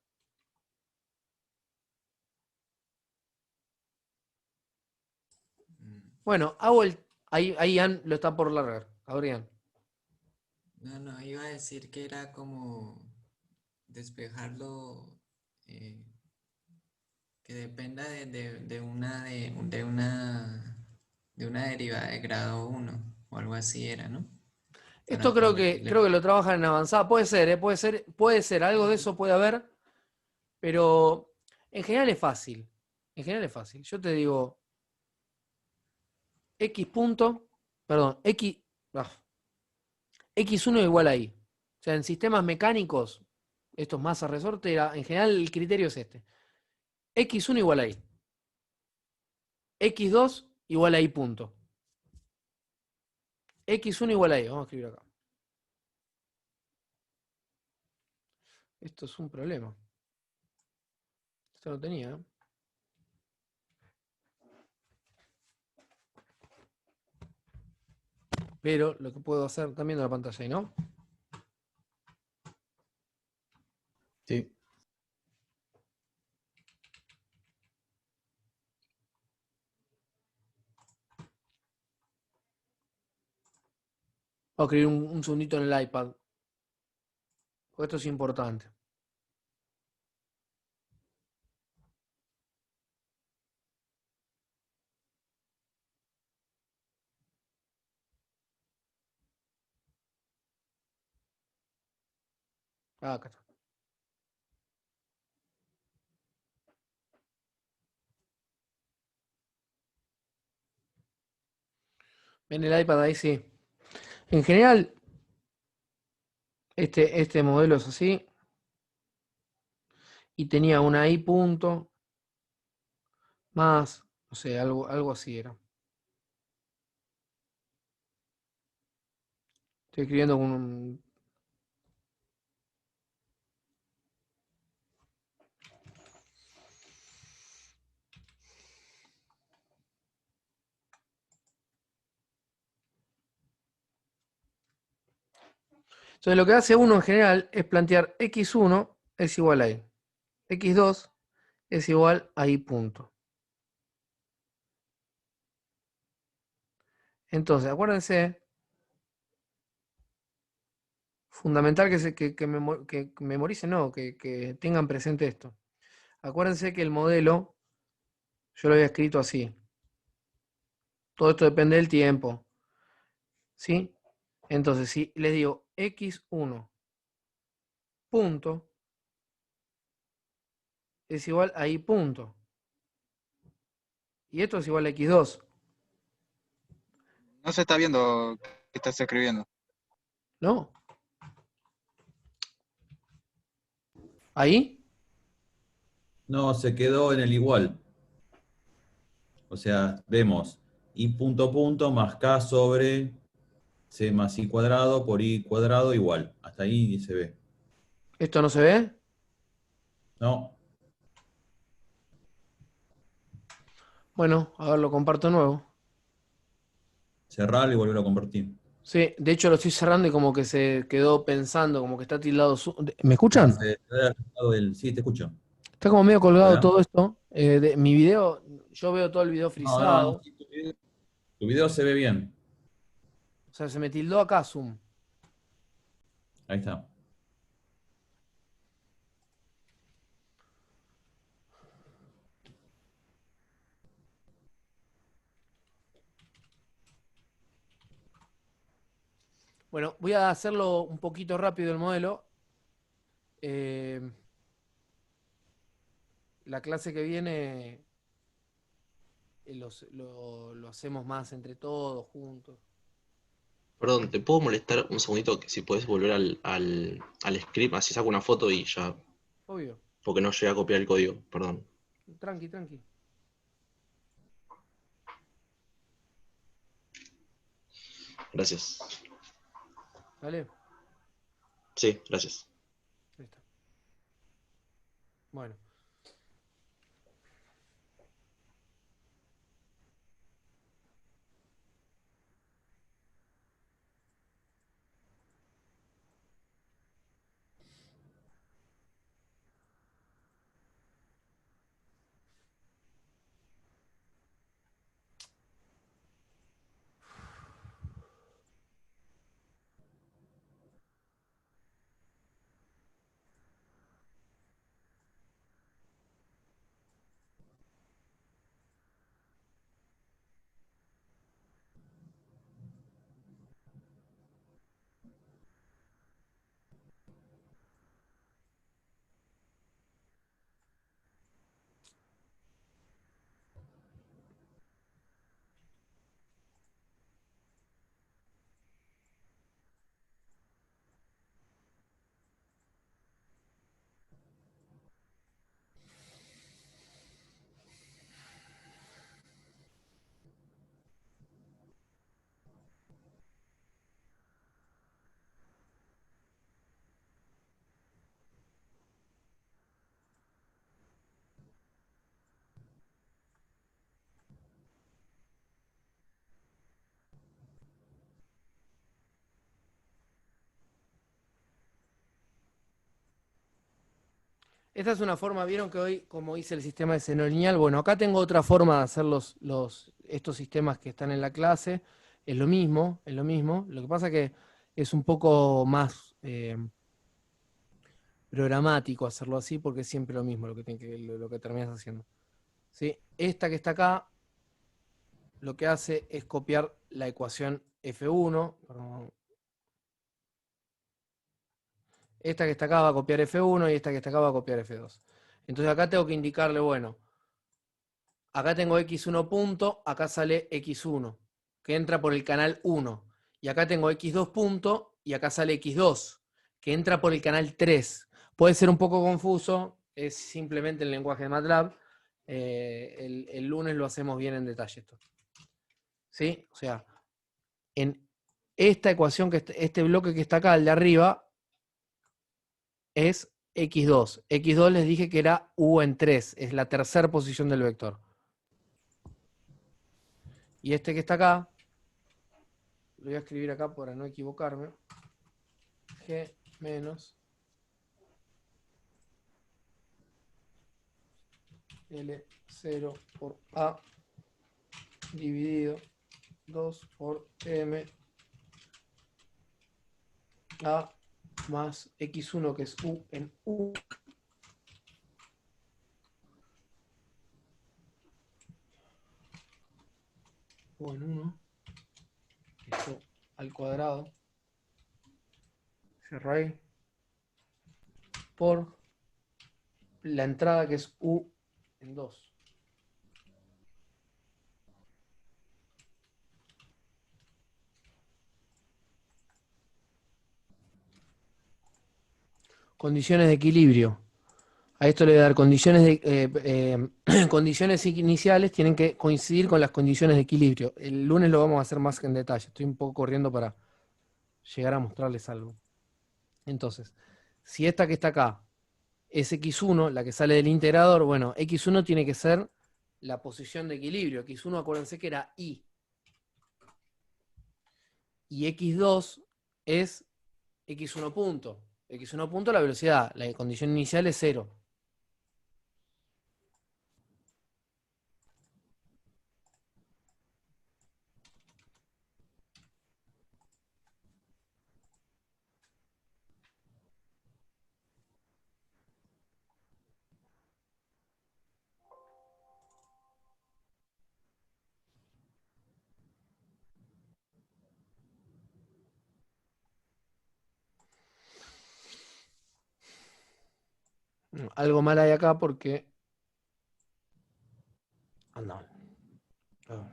Bueno, hago el... Ahí Ian lo está por largar. Adrián. No, iba a decir que era como despejarlo, que dependa de una derivada de grado 1 o algo así era, ¿no? Esto Para convertirle. creo que lo trabajan en avanzada. Puede ser, puede ser, algo de eso puede haber, pero en general es fácil. En general es fácil. Yo te digo, X punto, perdón, X1 igual a Y. O sea, en sistemas mecánicos, estos masa resorte, en general el criterio es este. X1 igual a Y. X2 igual a Y punto. X1 igual a Y. Vamos a escribir acá. Esto es un problema. Esto no tenía, ¿eh? Pero lo que puedo hacer, también viendo la pantalla ahí, ¿no? Sí. Voy a escribir un segundito en el iPad. Porque esto es importante. Acá está. En el iPad ahí sí. En general, este modelo es así. Y tenía una I punto más, no sé, algo así era. Estoy escribiendo con un... Entonces lo que hace uno en general es plantear x1 es igual a y. X2 es igual a y punto. Entonces, acuérdense, fundamental que memoricen, no, que tengan presente esto. Acuérdense que el modelo, yo lo había escrito así. Todo esto depende del tiempo. ¿Sí? Entonces, si les digo x1 punto es igual a y punto. Y esto es igual a x2. No se está viendo qué estás escribiendo. ¿No? ¿Ahí? No, se quedó en el igual. O sea, vemos y punto punto más k sobre c más y cuadrado por y cuadrado igual. Hasta ahí se ve. ¿Esto no se ve? No, Bueno, a ver, lo comparto de nuevo. Cerrarlo y volverlo a compartir. Sí, de hecho lo estoy cerrando y como que se quedó pensando, como que está tildado. ¿Me escuchan? Sí, te escucho. Está como medio colgado Hola. todo esto. Mi video, yo veo todo el video No, no, no. frisado. Sí, tu video se ve bien. O sea, se me tildó acá Zoom. Ahí está. Bueno, voy a hacerlo un poquito rápido el modelo. Eh, la clase que viene lo hacemos más entre todos, juntos. Perdón, ¿te puedo molestar un segundito que si puedes volver al script, así saco una foto y ya, Obvio. porque no llegué a copiar el código, perdón. Tranqui, tranqui. Gracias. ¿Vale? Sí, gracias. Ahí está. Bueno. Esta es una forma, vieron que hoy, como hice el sistema de seno lineal, bueno, acá tengo otra forma de hacer estos sistemas que están en la clase. Es lo mismo, es lo mismo. Lo que pasa que es un poco más programático hacerlo así porque es siempre lo mismo lo que terminas haciendo. ¿Sí? Esta que está acá, lo que hace es copiar la ecuación F1. Perdón. Esta que está acá va a copiar F1 y esta que está acá va a copiar F2. Entonces acá tengo que indicarle, bueno, acá tengo X1 punto, acá sale X1, que entra por el canal 1. Y acá tengo X2 punto y acá sale X2, que entra por el canal 3. Puede ser un poco confuso, es simplemente el lenguaje de MATLAB. El lunes lo hacemos bien en detalle esto. ¿Sí? O sea, en esta ecuación, este bloque que está acá, el de arriba, es X2. X2 les dije que era U en 3, es la tercera posición del vector. Y este que está acá, lo voy a escribir acá para no equivocarme. G menos L0 por A dividido 2 por M A más X1 que es U en U. U en 1. Esto al cuadrado. Cierro ahí. Por la entrada que es U en 2. Condiciones de equilibrio. A esto le voy a dar condiciones condiciones iniciales, tienen que coincidir con las condiciones de equilibrio. El lunes lo vamos a hacer más en detalle. Estoy un poco corriendo para llegar a mostrarles algo. Entonces, si esta que está acá es X1, la que sale del integrador, bueno, X1 tiene que ser la posición de equilibrio. X1, acuérdense que era I. Y X2 es X1 punto. X1 punto la velocidad. La condición inicial es 0. Algo mal hay acá porque... Anda. Ah.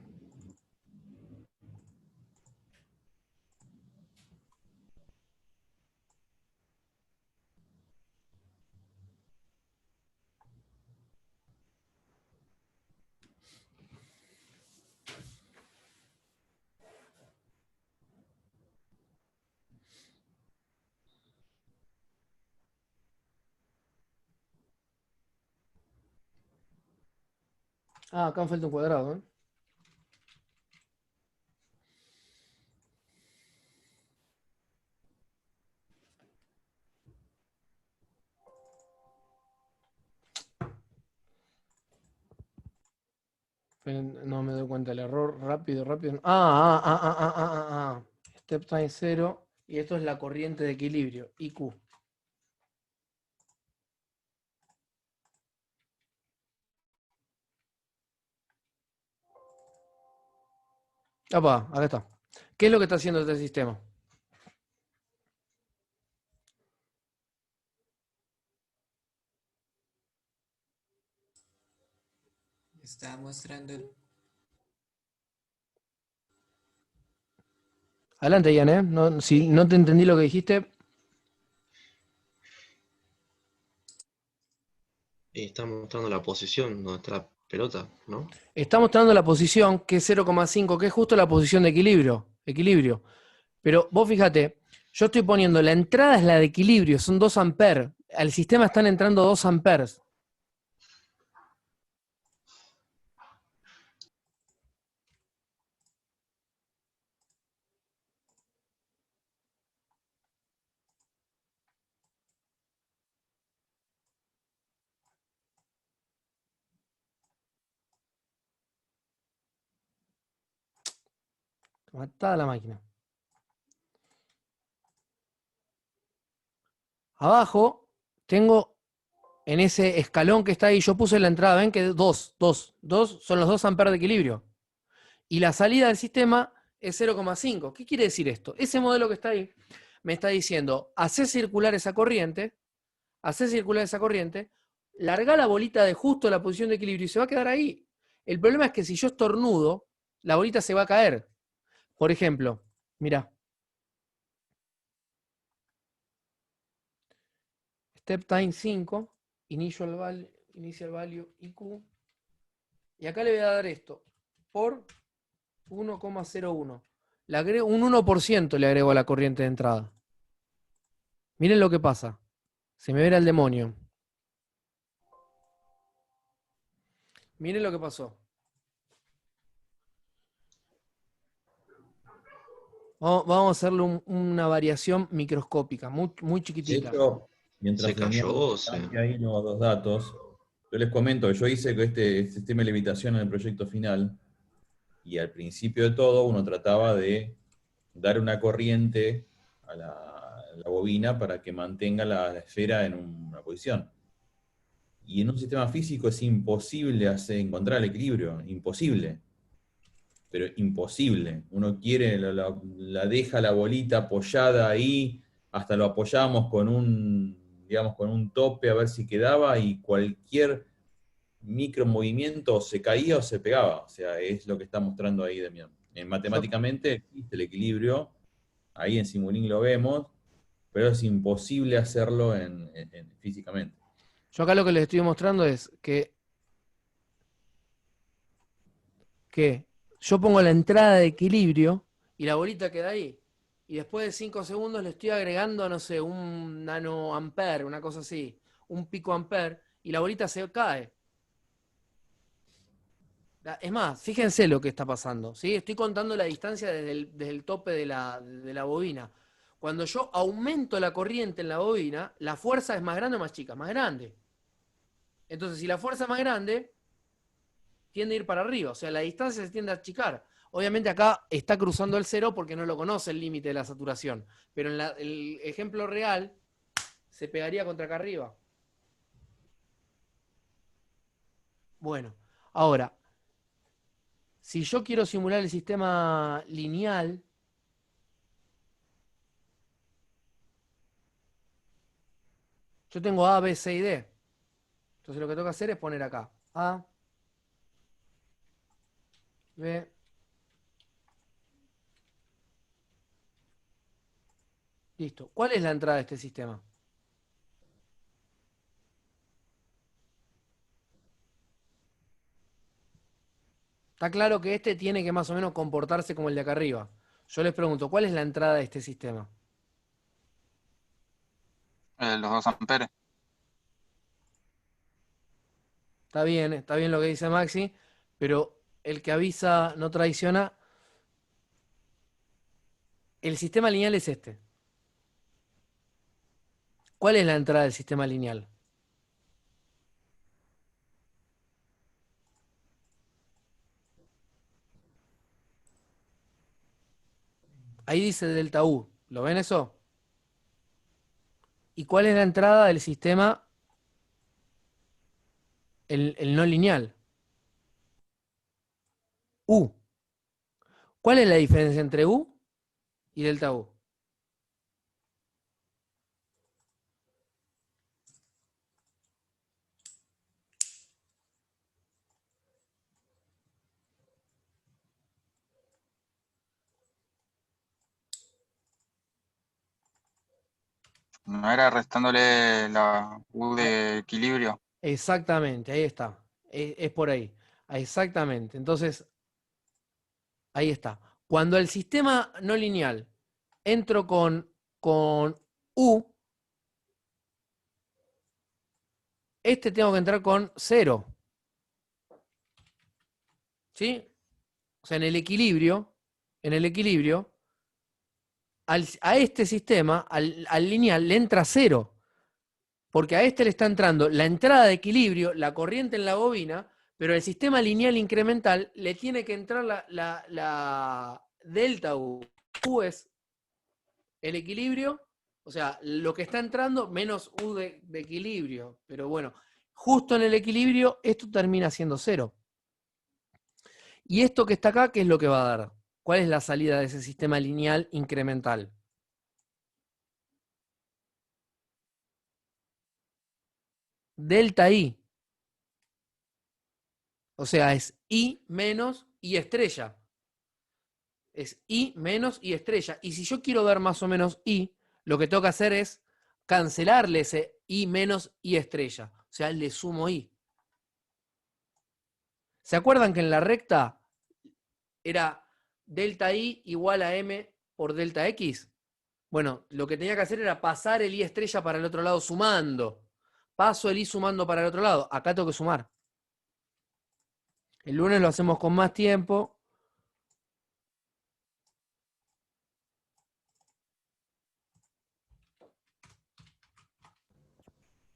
Acá me falta un cuadrado, ¿eh? No me doy cuenta del error. Rápido, rápido. Step time 0. Y esto es la corriente de equilibrio, IQ. Acá está. ¿Qué es lo que está haciendo este sistema? Está mostrando Adelante, Ian, ¿eh? No, si no te entendí lo que dijiste. Y está mostrando la posición donde está la pelota, ¿no? Está mostrando la posición, que es 0,5, que es justo la posición de equilibrio. Pero vos fíjate, yo estoy poniendo, la entrada es la de equilibrio, son 2 amperes. Al sistema están entrando 2 amperes. Matada la máquina. Abajo tengo en ese escalón que está ahí, yo puse la entrada, ven que 2 son los 2 amperes de equilibrio. Y la salida del sistema es 0,5. ¿Qué quiere decir esto? Ese modelo que está ahí me está diciendo, hacer circular esa corriente, larga la bolita de justo la posición de equilibrio y se va a quedar ahí. El problema es que si yo estornudo, la bolita se va a caer. Por ejemplo, mira. Step time 5, initial value IQ. Y acá le voy a dar esto por 1,01. Le agrego un 1% le agrego a la corriente de entrada. Miren lo que pasa. Se me verá el demonio. Miren lo que pasó. Vamos a hacerle una variación microscópica, muy, muy De chiquitita. hecho, mientras Se cayó, Dante ahí los 2 datos, yo les comento que yo hice este sistema de levitación en el proyecto final, y al principio de todo uno trataba de dar una corriente a la bobina para que mantenga la esfera en una posición. Y en un sistema físico es imposible encontrar el equilibrio, imposible. Pero imposible. Uno quiere, la deja la bolita apoyada ahí, hasta lo apoyamos con digamos, con un tope a ver si quedaba, y cualquier micro movimiento se caía o se pegaba. O sea, es lo que está mostrando ahí Demián. Matemáticamente existe el equilibrio, ahí en Simulink lo vemos, pero es imposible hacerlo físicamente. Yo acá lo que les estoy mostrando es que yo pongo la entrada de equilibrio y la bolita queda ahí. Y después de 5 segundos le estoy agregando, no sé, un nanoampere, una cosa así, un picoampere, y la bolita se cae. Es más, fíjense lo que está pasando, ¿sí? Estoy contando la distancia desde el tope de la bobina. Cuando yo aumento la corriente en la bobina, la fuerza es más grande o más chica, más grande. Entonces, si la fuerza es más grande, tiende a ir para arriba, o sea, la distancia se tiende a achicar. Obviamente acá está cruzando el cero porque no lo conoce el límite de la saturación, pero en el ejemplo real se pegaría contra acá arriba. Bueno, ahora, si yo quiero simular el sistema lineal, yo tengo A, B, C y D. Entonces lo que tengo que hacer es poner acá A, B. Listo. ¿Cuál es la entrada de este sistema? Está claro que este tiene que más o menos comportarse como el de acá arriba. Yo les pregunto, ¿cuál es la entrada de este sistema? Los 2 amperes. Está bien lo que dice Maxi, pero el que avisa no traiciona. El sistema lineal es este. ¿Cuál es la entrada del sistema lineal? Ahí dice delta U. ¿Lo ven eso? ¿Y cuál es la entrada del sistema, el no lineal? U. ¿Cuál es la diferencia entre U y delta U? No era restándole la U de equilibrio. Exactamente, ahí está. Es por ahí. Exactamente. Entonces, ahí está. Cuando el sistema no lineal entro con U, este tengo que entrar con 0. ¿Sí? O sea, en el equilibrio, a este sistema, al lineal, le entra 0. Porque a este le está entrando la entrada de equilibrio, la corriente en la bobina, pero el sistema lineal incremental le tiene que entrar la delta U. U es el equilibrio, o sea, lo que está entrando menos U de equilibrio. Pero bueno, justo en el equilibrio esto termina siendo 0. Y esto que está acá, ¿qué es lo que va a dar? ¿Cuál es la salida de ese sistema lineal incremental? Delta I. O sea, es I menos I estrella. Es I menos I estrella. Y si yo quiero ver más o menos I, lo que tengo que hacer es cancelarle ese I menos I estrella. O sea, le sumo I. ¿Se acuerdan que en la recta era delta I igual a M por delta X? Bueno, lo que tenía que hacer era pasar el I estrella para el otro lado sumando. Paso el I sumando para el otro lado. Acá tengo que sumar. El lunes lo hacemos con más tiempo.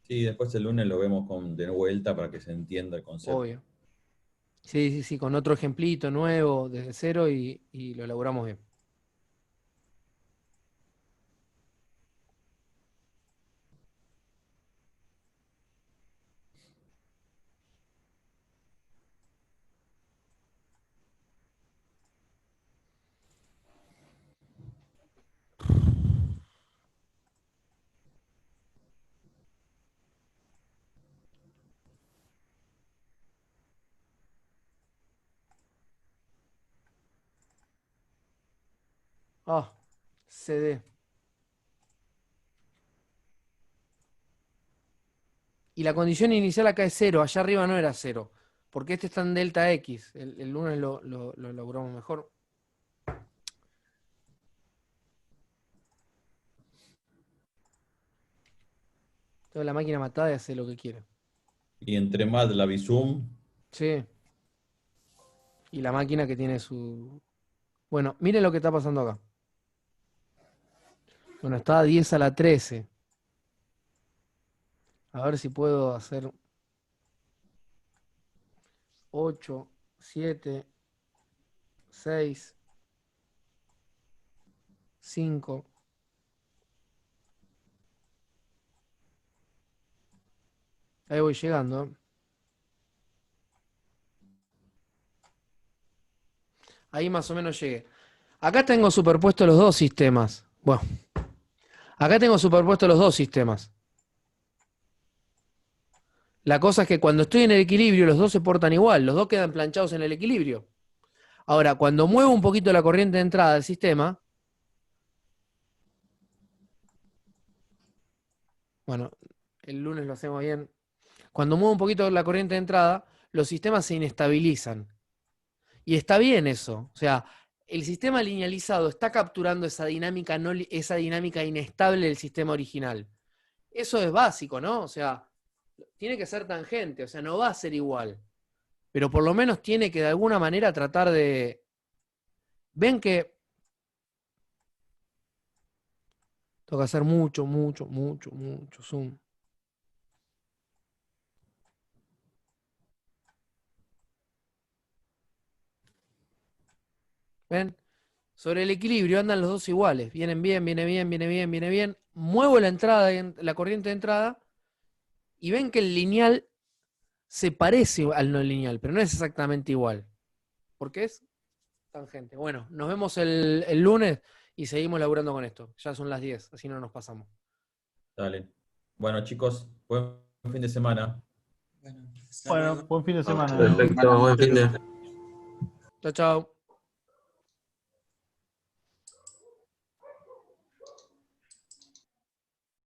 Sí, después el lunes lo vemos de vuelta para que se entienda el concepto. Obvio. Sí, sí, sí, con otro ejemplito nuevo desde cero y lo elaboramos bien. Ah, CD. Y la condición inicial acá es cero, allá arriba no era cero, porque este está en delta X. El lunes lo elaboramos mejor. Tengo la máquina matada y hace lo que quiere. Y entre MATLAB y Zoom, Sí. Y la máquina que tiene su... Bueno, miren lo que está pasando acá. Bueno, está a 10 a la 13. A ver si puedo hacer 8, 7, 6, 5. Ahí voy llegando. Ahí más o menos llegué. Acá tengo superpuestos los dos sistemas. Bueno, acá tengo superpuestos los dos sistemas. La cosa es que cuando estoy en el equilibrio, los dos se portan igual. Los dos quedan planchados en el equilibrio. Ahora, cuando muevo un poquito la corriente de entrada del sistema, bueno, el lunes lo hacemos bien. Cuando muevo un poquito la corriente de entrada, los sistemas se inestabilizan. Y está bien eso. O sea, el sistema linealizado está capturando esa dinámica, esa dinámica inestable del sistema original. Eso es básico, ¿no? O sea, tiene que ser tangente, o sea, no va a ser igual. Pero por lo menos tiene que de alguna manera tratar de... Ven que tengo que hacer mucho zoom. ¿Ven? Sobre el equilibrio andan los dos iguales. Vienen bien, viene bien, viene bien, viene bien. Muevo la entrada, la corriente de entrada, y ven que el lineal se parece al no lineal, pero no es exactamente igual. Porque es tangente. Bueno, nos vemos el lunes y seguimos laburando con esto. Ya son las 10, así no nos pasamos. Dale. Bueno, chicos, buen fin de semana. Bueno, hasta Bueno, luego. buen fin de semana. Perfecto, buen fin de... Chao, chao.